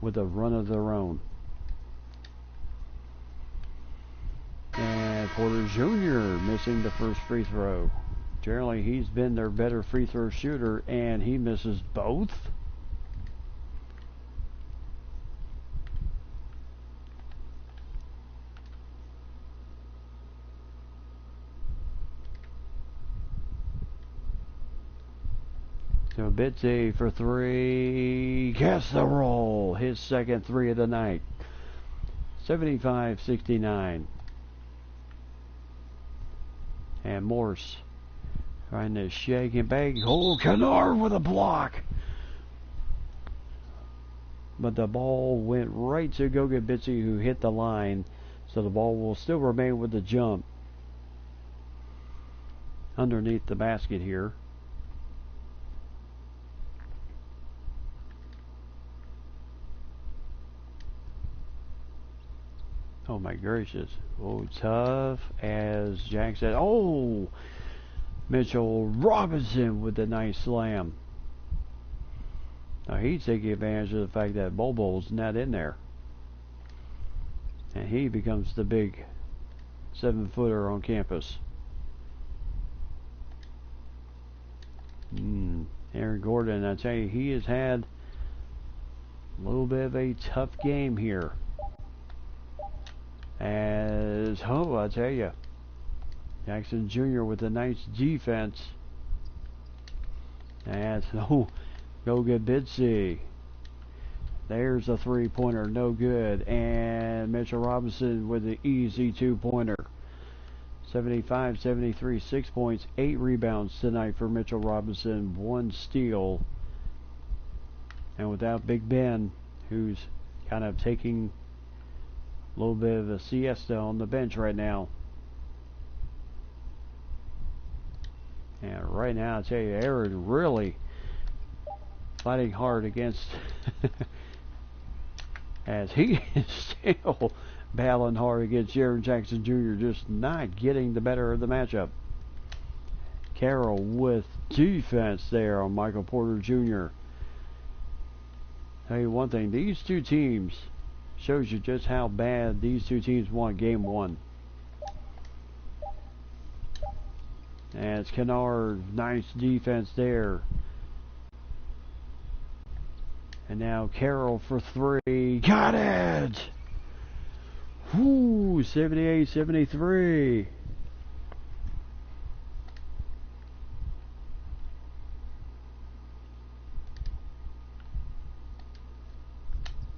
with a run of their own. And Porter Jr. missing the first free throw. Generally, he's been their better free throw shooter, and he misses both. So Bitsie for three, gets the roll, his second three of the night. 75-69. And Morse trying to shake and bake. Kennard with a block. But the ball went right to Goga Bitsie, who hit the line. So the ball will still remain with the jump underneath the basket here. Oh my gracious. Oh, tough as Jack said. Oh! Mitchell Robinson with a nice slam. Now he's taking advantage of the fact that Bobo's not in there. And he becomes the big 7-footer on campus. Aaron Gordon, I tell you, he has had a little bit of a tough game here. I tell you, Jackson Jr. with a nice defense. And Goga Bitsie. There's a three-pointer, no good. And Mitchell Robinson with the easy two-pointer. 75-73, 6 points, 8 rebounds tonight for Mitchell Robinson, 1 steal. And without Big Ben, who's kind of taking a little bit of a siesta on the bench right now. And right now, I tell you, Aaron really fighting hard against as he is still battling hard against Jaron Jackson Jr., just not getting the better of the matchup. Carroll with defense there on Michael Porter Jr. Tell you one thing, these two teams shows you just how bad these two teams want game one. And it's Kennard, nice defense there. And now Carroll for three, got it! Whoo, 78-73.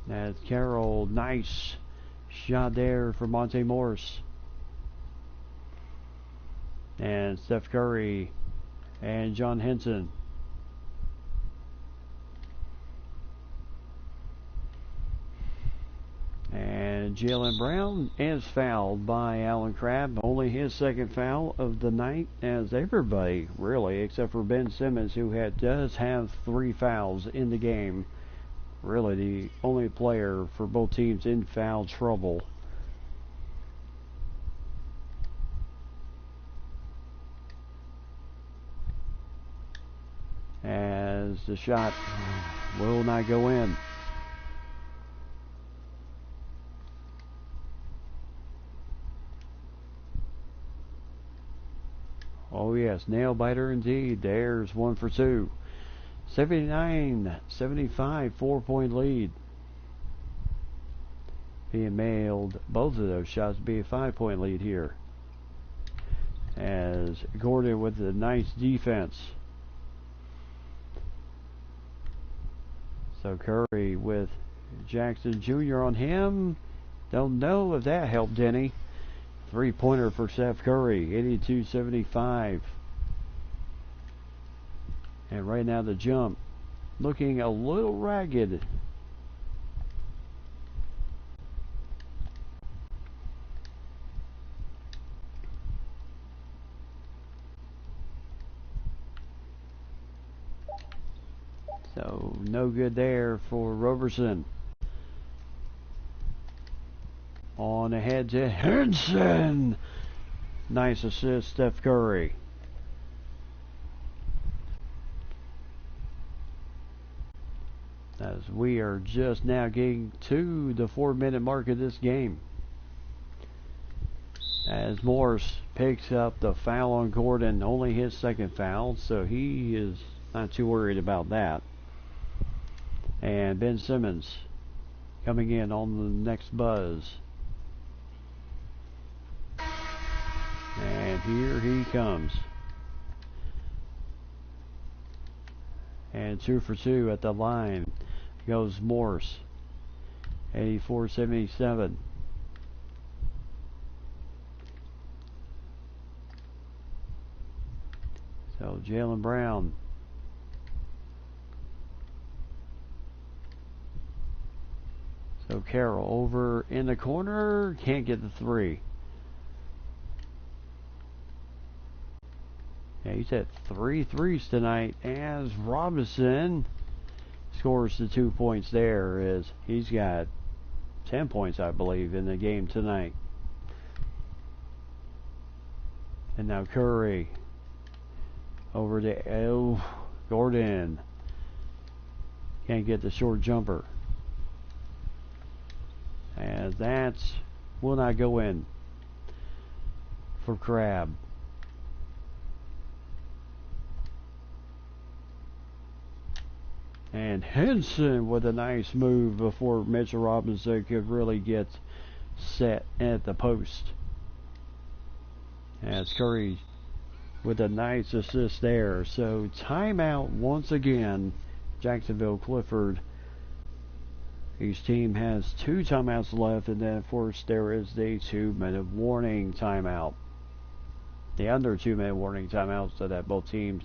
That's Carroll, nice shot there for Monte Morris. And Steph Curry and John Henson. And Jaylen Brown is fouled by Allen Crabbe. Only his second foul of the night, as everybody, really, except for Ben Simmons, who does have 3 fouls in the game. Really the only player for both teams in foul trouble. As the shot will not go in. Oh yes, nail biter indeed. There's 1 for 2. 79-75, 4-point lead. Being mailed, both of those shots be a 5-point lead here. As Gordon with a nice defense. So Curry with Jackson Jr. on him. Don't know if that helped any. 3-pointer for Steph Curry, 82-75. And right now the jump looking a little ragged. So no good there for Roberson. On ahead to Henson. Nice assist, Steph Curry. As we are just now getting to the 4-minute mark of this game. As Morris picks up the foul on Gordon, only his second foul, so he is not too worried about that. And Ben Simmons coming in on the next buzz. And here he comes. And 2 for 2 at the line goes Morse. 84-77. So Jaylen Brown. So Carroll over in the corner. Can't get the 3. Yeah, he's at 3 threes tonight as Robinson scores the 2 points there, as he's got 10 points, I believe, in the game tonight. And now Curry over to Gordon. Can't get the short jumper. As that's will not go in for Crabbe. And Henson with a nice move before Mitchell Robinson could really get set at the post. As Curry with a nice assist there. So timeout once again. Jacksonville Clifford. Each team has 2 timeouts left, and then of course there is the 2-minute warning timeout. The under 2-minute warning timeout, so that both teams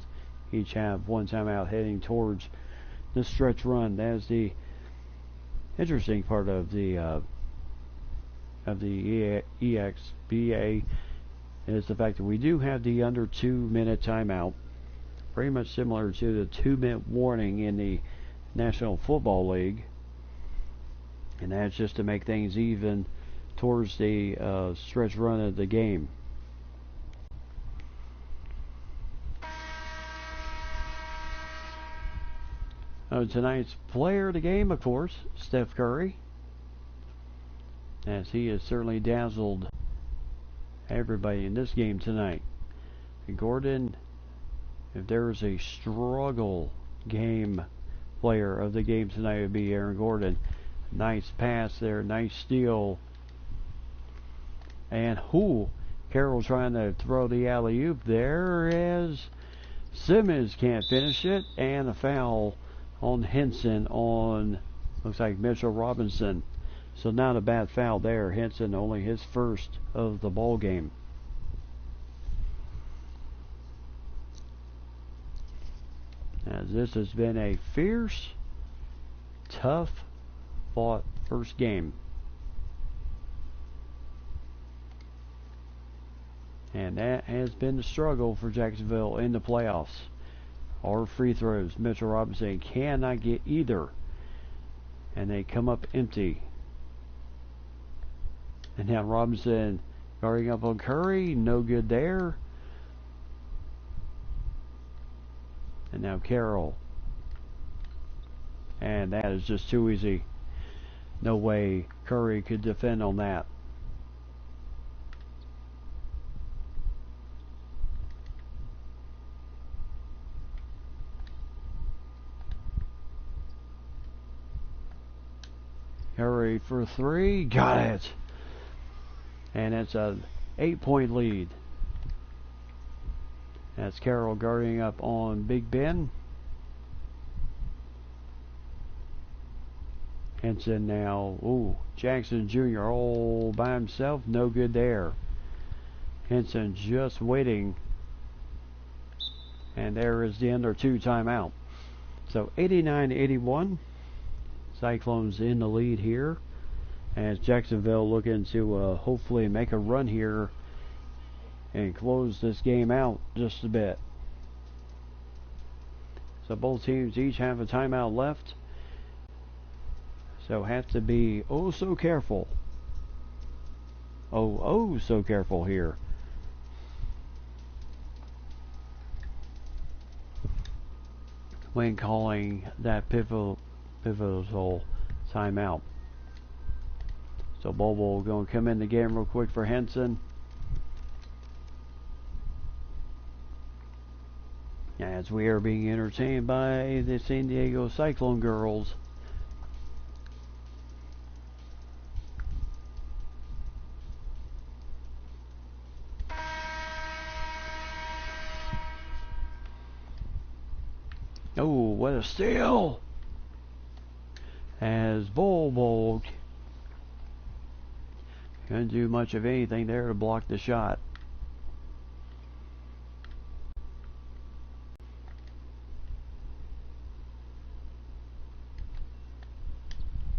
each have 1 timeout heading towards the stretch run. That is the interesting part of the eXba, is the fact that we do have the under 2-minute timeout, pretty much similar to the 2-minute warning in the National Football League, and that's just to make things even towards the stretch run of the game. Tonight's player of the game, of course, Steph Curry, as he has certainly dazzled everybody in this game tonight. And Gordon, if there is a struggle game player of the game tonight, it would be Aaron Gordon. Nice pass there, nice steal. And Carroll trying to throw the alley-oop there as Simmons can't finish it, and a foul on Henson on, looks like Mitchell Robinson. So not a bad foul there. Henson only his first of the ball game. As this has been a fierce, tough fought first game. And that has been the struggle for Jacksonville in the playoffs. Our free throws, Mitchell Robinson cannot get either, and they come up empty. And now Robinson guarding up on Curry, no good there. And now Carroll, and that is just too easy. No way Curry could defend on that. Curry for three. Got it. And it's a 8-point lead. That's Carroll guarding up on Big Ben. Henson now. Ooh, Jackson Jr. all by himself. No good there. Henson just waiting. And there is the under 2 timeout. So 89-81. Cyclones in the lead here. As Jacksonville looking to hopefully make a run here and close this game out just a bit. So both teams each have a timeout left. So have to be oh so careful. Oh so careful here. When calling that pivotal timeout. So Bobo going to come in the game real quick for Henson. As we are being entertained by the San Diego Cyclone girls. Oh, what a steal! As Bobo couldn't do much of anything there to block the shot.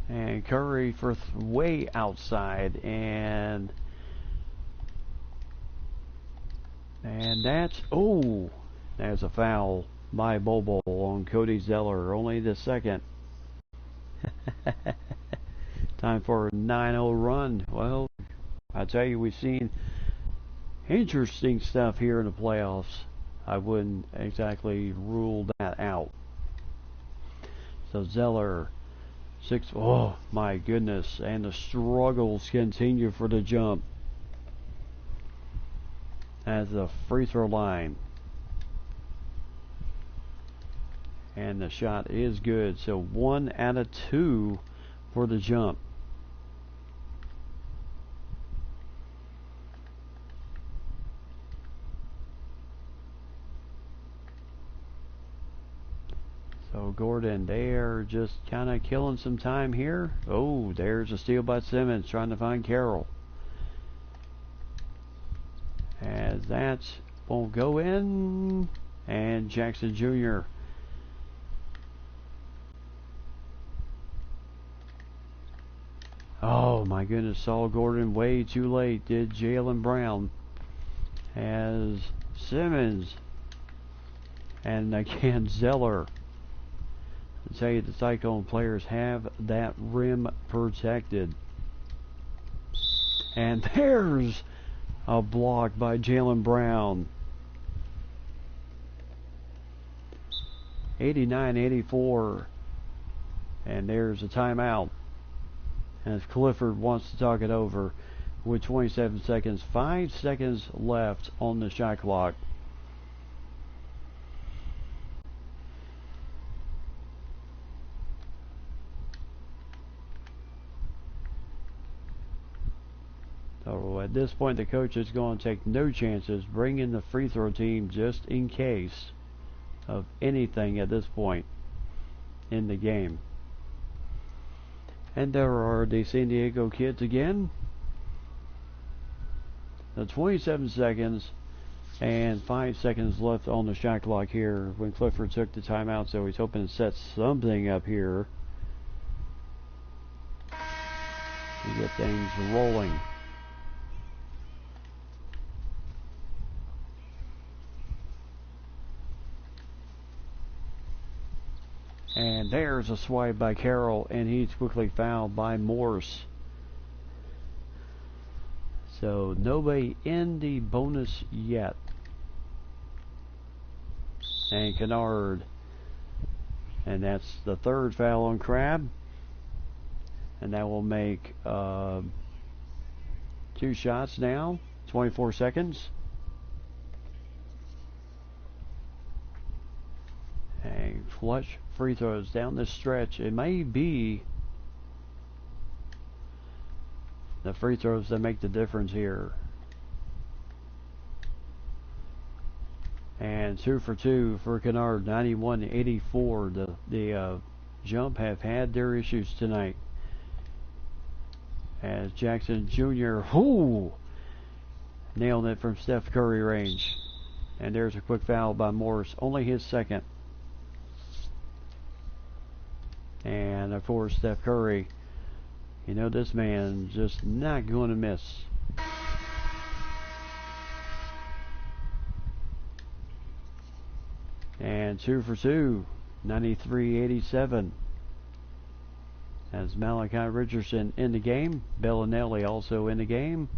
And Curry for way outside, and that's there's a foul by Bobo on Cody Zeller, only the second. Time for a 9-0 run. Well, I tell you, we've seen interesting stuff here in the playoffs. I wouldn't exactly rule that out. So Zeller, oh my goodness, and the struggles continue for the jump. As the free throw line. And the shot is good. So 1 out of 2 for the jump. So Gordon, they are just kind of killing some time here. Oh, there's a steal by Simmons trying to find Carroll. As that won't go in. And Jackson Jr. Oh my goodness, saw Gordon way too late. Did Jaylen Brown. As Simmons. And again Zeller. I tell you, the Cyclone players have that rim protected. And there's a block by Jaylen Brown. 89-84. And there's a timeout. As Clifford wants to talk it over with 27 seconds. 5 seconds left on the shot clock. So at this point, the coach is going to take no chances, bring in the free throw team just in case of anything at this point in the game. And there are the San Diego kids again. The 27 seconds and 5 seconds left on the shot clock here when Clifford took the timeout, so he's hoping to set something up here to get things rolling. And there's a swipe by Carroll, and he's quickly fouled by Morse. So nobody in the bonus yet. And Kennard. And that's the third foul on Crab. And that will make 2 shots now. 24 seconds. And clutch free throws down this stretch. It may be The free throws that make the difference here. And 2 for 2 for Kennard, 91-84. The Jump have had their issues tonight. As Jackson Jr. Nailed it from Steph Curry range. And there's a quick foul by Morris, only his second. And of course, Steph Curry, you know this man just not going to miss. And 2 for 2, 93-87. As Malachi Richardson in the game, Bellinelli also in the game.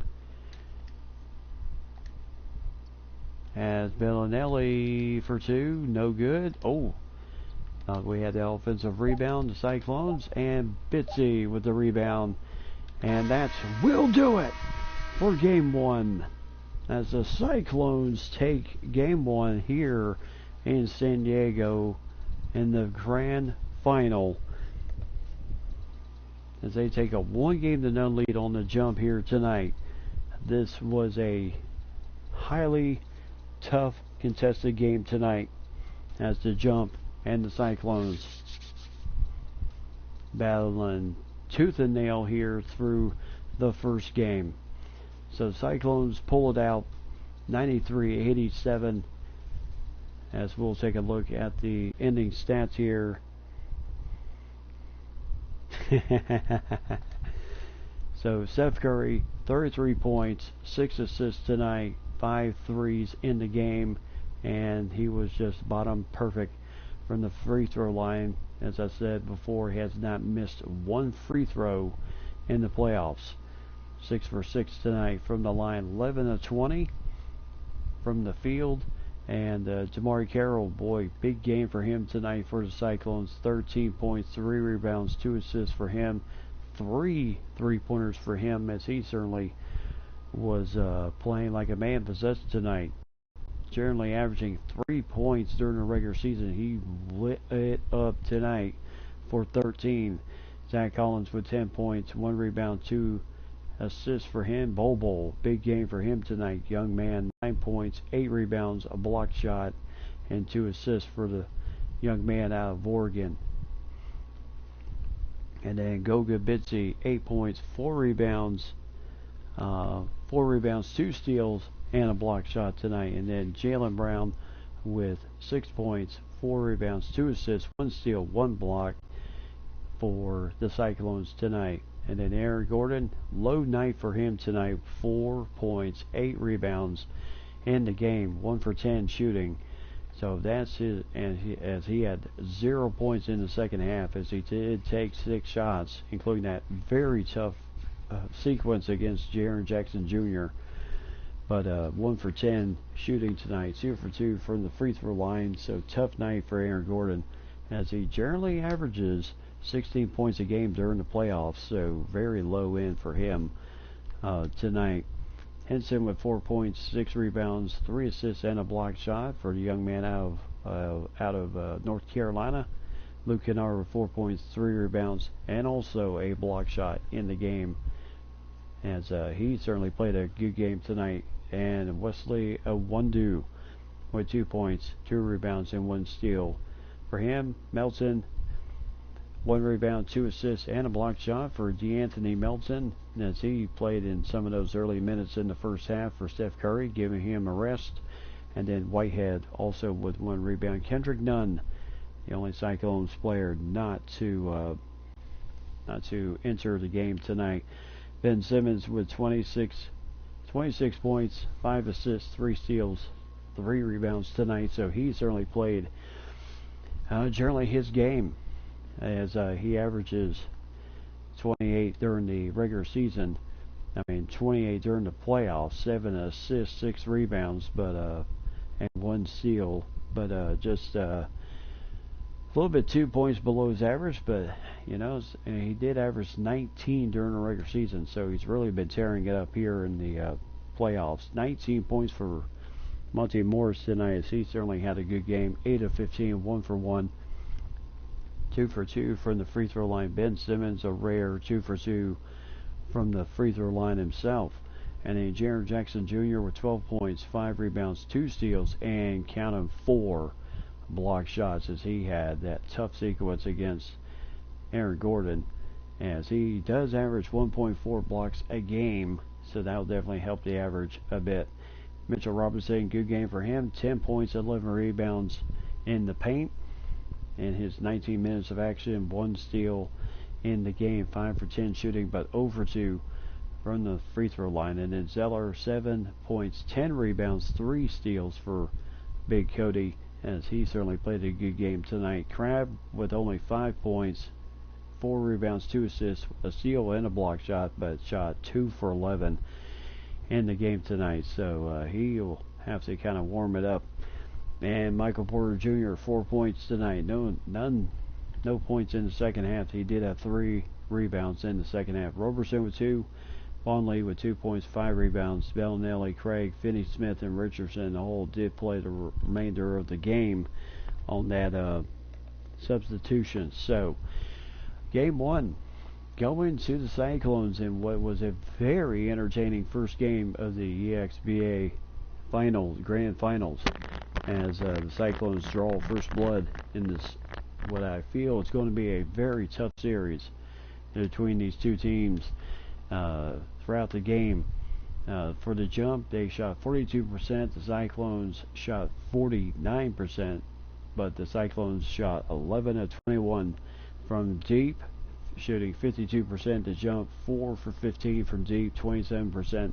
As Bellinelli for 2, no good. We had the offensive rebound, the Cyclones, and Bitsy with the rebound. And that's will do it for Game 1. As the Cyclones take Game 1 here in San Diego in the Grand Final. As they take a 1-game-to-none lead on the Jump here tonight. This was a highly tough contested game tonight as the Jump and the Cyclones battling tooth and nail here through the first game. So Cyclones pull it out 93-87. As we'll take a look at the ending stats here. So Steph Curry, 33 points, 6 assists tonight, 5 threes in the game, and he was just bottom perfect from the free throw line. As I said before, he has not missed one free throw in the playoffs. 6 for 6 tonight from the line, 11 of 20 from the field. And Jamari Carroll, boy, big game for him tonight for the Cyclones. 13 points, 3 rebounds, 2 assists for him. 3 3-pointers for him, as he certainly was playing like a man possessed tonight. Generally averaging 3 points during the regular season. He lit it up tonight for 13. Zach Collins with 10 points, 1 rebound, 2 assists for him. Bobo, big game for him tonight. Young man, 9 points, 8 rebounds, a block shot, and 2 assists for the young man out of Oregon. And then Goga Bitsy, 8 points, 4 rebounds, 2 steals, and a block shot tonight. And then Jaylen Brown with 6 points, 4 rebounds, 2 assists, 1 steal, 1 block for the Cyclones tonight. And then Aaron Gordon, low night for him tonight. 4 points, 8 rebounds in the game. 1 for 10 shooting. So that's his, and as he had 0 points in the second half, as he did take 6 shots, including that very tough sequence against Jaren Jackson Jr. But 1 for 10 shooting tonight. 2 for 2 from the free throw line. So tough night for Aaron Gordon, as he generally averages 16 points a game during the playoffs, so very low end for him tonight. Henson with 4 points, 6 rebounds, 3 assists, and a block shot for the young man out of North Carolina. Luke Kennard with 4 points, 3 rebounds, and also a block shot in the game, as he certainly played a good game tonight. And Wesley Wundu with 2 points, 2 rebounds, and 1 steal for him. Melton, 1 rebound, 2 assists, and a block shot for DeAnthony Melton, as he played in some of those early minutes in the first half for Steph Curry, giving him a rest. And then Whitehead also with 1 rebound. Kendrick Nunn, the only Cyclones player not to enter the game tonight. Ben Simmons with 26 points, 5 assists, 3 steals, 3 rebounds tonight. So he certainly played generally his game, as he averages 28 during the regular season. 28 during the playoffs, 7 assists, 6 rebounds, but and 1 steal, but just a little bit 2 points below his average. But and he did average 19 during the regular season, so he's really been tearing it up here in the playoffs. 19 points for Monte Morris tonight, as he certainly had a good game. 8 of 15, 1 for 1. 2 for 2 from the free throw line. Ben Simmons, a rare 2 for 2 from the free throw line himself. And then Jaren Jackson Jr. with 12 points, 5 rebounds, 2 steals, and count them 4 block shots, as he had that tough sequence against Aaron Gordon, as he does average 1.4 blocks a game, so that will definitely help the average a bit. Mitchell Robinson, good game for him, 10 points, 11 rebounds in the paint in his 19 minutes of action, 1 steal in the game, 5 for 10 shooting, but 0 for 2 from the free throw line. And then Zeller, 7 points, 10 rebounds, 3 steals for Big Cody, as he certainly played a good game tonight. Crab with only 5 points, 4 rebounds, 2 assists, a steal and a block shot, but shot 2 for 11 in the game tonight, so he'll have to kind of warm it up. And Michael Porter Jr., 4 points tonight. No points in the second half. He did have 3 rebounds in the second half. Roberson with 2. Vonleh with 2 points, 5 rebounds. Bellinelli, Craig, Finney-Smith, and Richardson all did play the remainder of the game on that substitution. So, game 1, going to the Cyclones in what was a very entertaining first game of the eXba Grand Finals, as the Cyclones draw first blood in this, what I feel is going to be a very tough series between these two teams throughout the game. For the jump, they shot 42%, the Cyclones shot 49%, but the Cyclones shot 11 of 21 from deep, shooting 52% to jump, 4 for 15 from deep, 27%.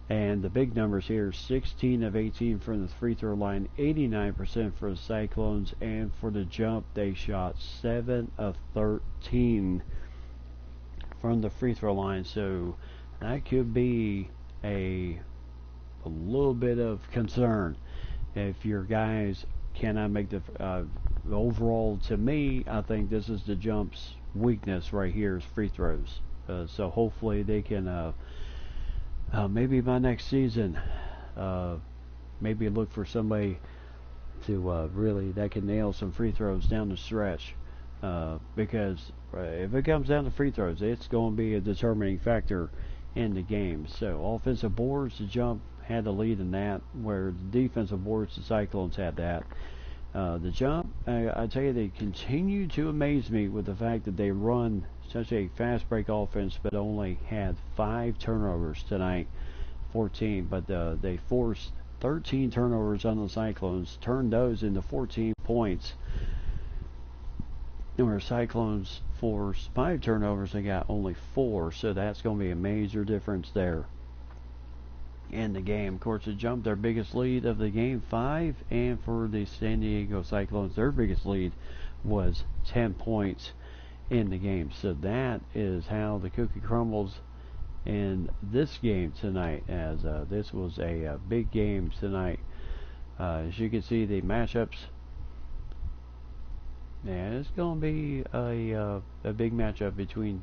And the big numbers here, 16 of 18 from the free throw line, 89% for the Cyclones, and for the jump, they shot 7 of 13 from the free throw line. So that could be a little bit of concern if your guys cannot make the overall. To me, I think this is the jump's weakness right here, is free throws. So hopefully they can maybe by next season maybe look for somebody to really that can nail some free throws down the stretch, because if it comes down to free throws, it's going to be a determining factor in the game. So offensive boards, the jump had the lead in that, where the defensive boards, the Cyclones had that. The jump, I tell you, they continue to amaze me with the fact that they run such a fast break offense, but only had 5 turnovers tonight, 14. But they forced 13 turnovers on the Cyclones, turned those into 14 points. Where Cyclones forced 5 turnovers, they got only 4. So that's going to be a major difference there in the game. Of course, the jump, their biggest lead of the game, 5, and for the San Diego Cyclones, their biggest lead was 10 points in the game. So that is how the cookie crumbles in this game tonight, as this was a big game tonight. As you can see, the matchups, and it's going to be a big matchup between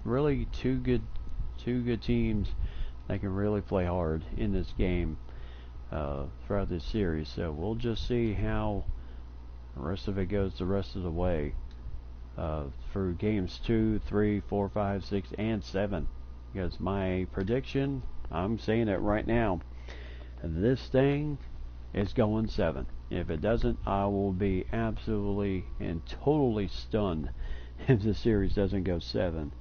really two good teams that can really play hard in this game throughout this series. So we'll just see how the rest of it goes the rest of the way through games 2, 3, 4, 5, 6, and 7. Because my prediction, I'm saying it right now, this thing is going 7. If it doesn't, I will be absolutely and totally stunned if the series doesn't go 7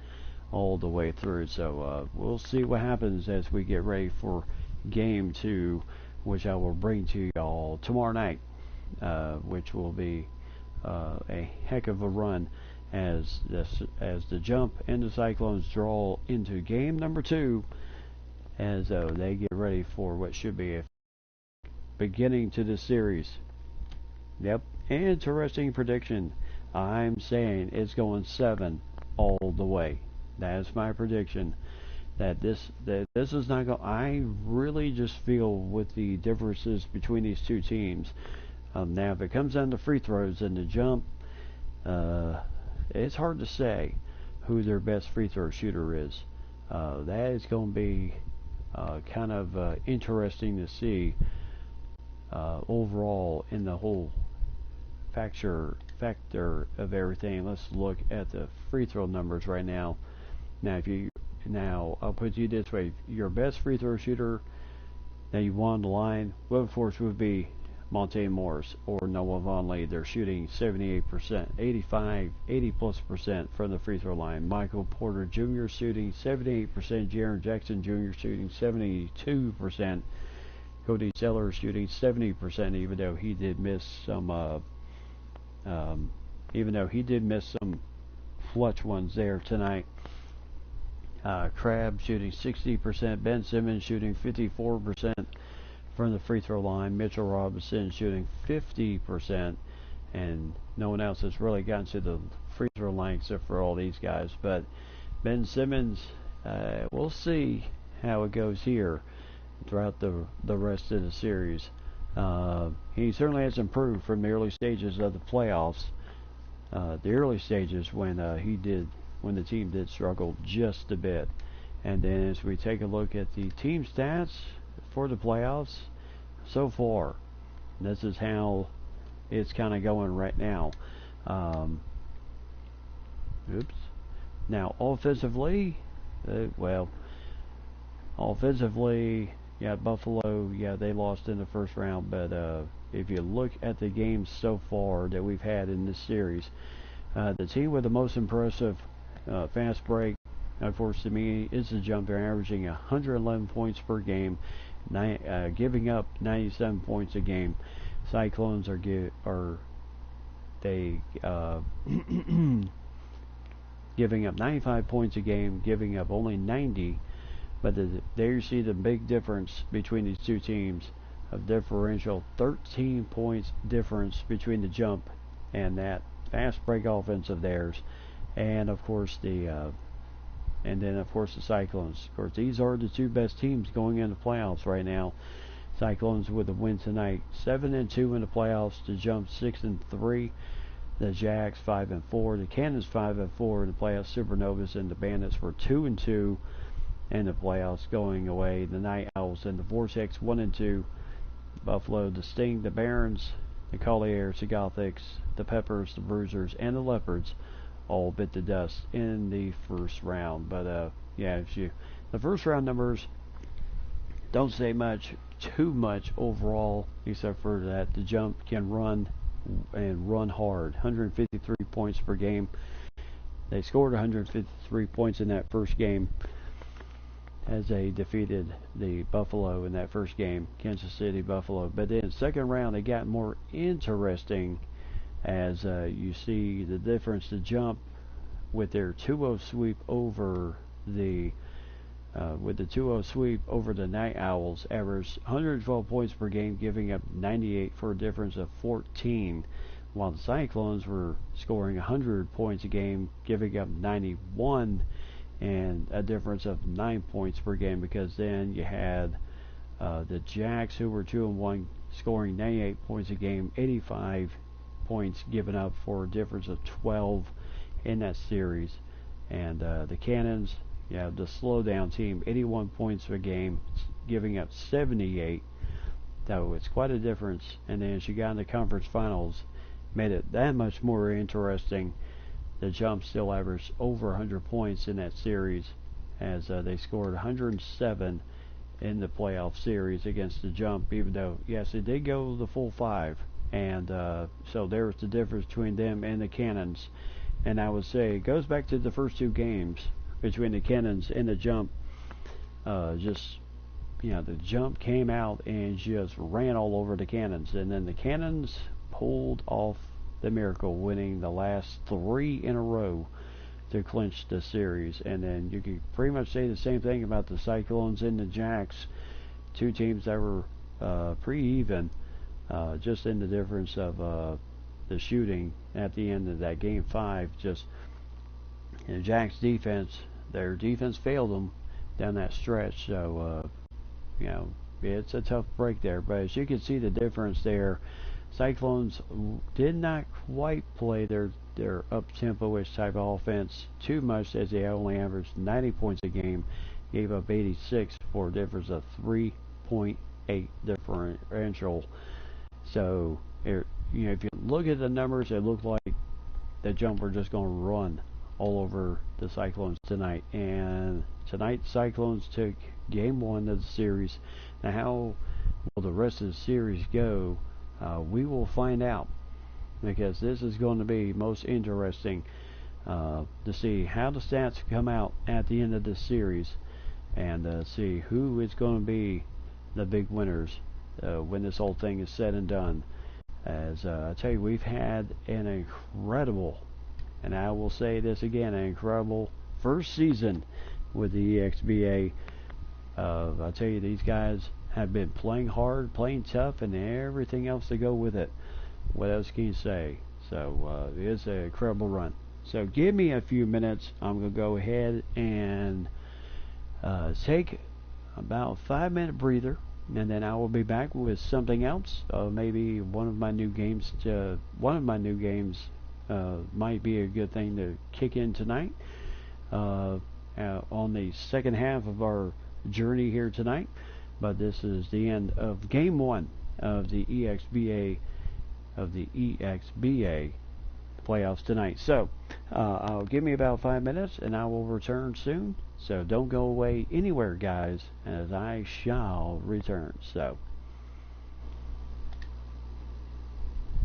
all the way through. So we'll see what happens as we get ready for game 2, which I will bring to y'all tomorrow night, which will be a heck of a run as the jump and the Cyclones draw into game number 2, as they get ready for what should be a beginning to the series. Yep, interesting prediction. I'm saying it's going 7 all the way. That is my prediction. That this is not going. I really just feel with the differences between these two teams. Now, if it comes down to free throws and the jump, it's hard to say who their best free throw shooter is. That is going to be kind of interesting to see overall in the whole factor of everything. Let's look at the free throw numbers right now. Now, if you Now, I'll put you this way: your best free throw shooter that you want on the line, well, of course, would be Monte Morris or Noah Vonleh. They're shooting 78%, 85, 80+% from the free throw line. Michael Porter Jr. shooting 78%. Jaren Jackson Jr. shooting 72%. Cody Zeller shooting 70%, even though he did miss some. Even though he did miss some clutch ones there tonight. Crabbe shooting 60%. Ben Simmons shooting 54% from the free throw line. Mitchell Robinson shooting 50%. And no one else has really gotten to the free throw line except for all these guys. But Ben Simmons, we'll see how it goes here throughout the rest of the series. He certainly has improved from the early stages of the playoffs. The early stages when the team did struggle just a bit. And then as we take a look at the team stats for the playoffs so far, this is how it's kind of going right now. Now offensively, offensively, yeah, Buffalo, yeah, they lost in the first round, but if you look at the games so far that we've had in this series, the team with the most impressive fast break, of course, to me, is the Jump. They're averaging 111 points per game, giving up 97 points a game. Cyclones are giving up 95 points a game, giving up only 90. But there you see the big difference between these two teams, a differential 13 points difference between the Jump and that fast break offense of theirs, and of course the Cyclones. Of course, these are the two best teams going into playoffs right now. Cyclones with a win tonight, 7-2 in the playoffs. The Jump 6-3. The Jacks 5-4. The Cannons 5-4 in the playoffs. Supernovas and the Bandits were 2-2 in the playoffs going away. The Night Owls and the Vortex 1-2. Buffalo, the Sting, the Barons, the Colliers, the Gothics, the Peppers, the Bruisers, and the Leopards all bit the dust in the first round. But the first round numbers don't say too much overall, except for that the Jump can run and run hard. 153 points per game. They scored 153 points in that first game as they defeated the Buffalo in that first game, Kansas City Buffalo. But then second round, they got more interesting as you see the difference. The Jump with their 2-0 sweep over the Night Owls averaged 112 points per game, giving up 98 for a difference of 14, while the Cyclones were scoring 100 points a game, giving up 91 and a difference of 9 points per game, because then you had the Jacks, who were 2-1, scoring 98 points a game, 85 points given up for a difference of 12 in that series. And the Cannons, the slow down team, 81 points a game, giving up 78. So it's quite a difference. And then as you got in the conference finals, made it that much more interesting. The Jump still averaged over 100 points in that series, as they scored 107 in the playoff series against the Jump, even though, yes, it did go the full 5. And so there was the difference between them and the Cannons. And I would say it goes back to the first two games between the Cannons and the Jump. The Jump came out and just ran all over the Cannons. And then the Cannons pulled off the miracle, winning the last 3 in a row to clinch the series. And then you could pretty much say the same thing about the Cyclones and the Jacks, two teams that were pretty even, just in the difference of the shooting at the end of that game 5. Just Jacks defense, their defense failed them down that stretch. So it's a tough break there. But as you can see the difference there, Cyclones did not quite play their up-tempo-ish type of offense too much, as they only averaged 90 points a game, gave up 86 for a difference of 3.8 differential. So, if you look at the numbers, it looked like the Jump were just going to run all over the Cyclones tonight. And tonight, Cyclones took Game 1 of the series. Now, how will the rest of the series go? We will find out, because this is going to be most interesting to see how the stats come out at the end of this series, and see who is going to be the big winners when this whole thing is said and done. As I tell you, we've had an incredible, and I will say this again, an incredible first season with the eXba. I tell you, these guys have been playing hard, playing tough, and everything else to go with it. What else can you say? So it's an incredible run. So give me a few minutes. I'm going to go ahead and take about a 5-minute breather, and then I will be back with something else. Maybe one of my new games. Might be a good thing to kick in tonight on the second half of our journey here tonight. But this is the end of Game 1 of the eXba playoffs tonight. So I'll give me about 5 minutes, and I will return soon. So don't go away anywhere, guys, as I shall return. So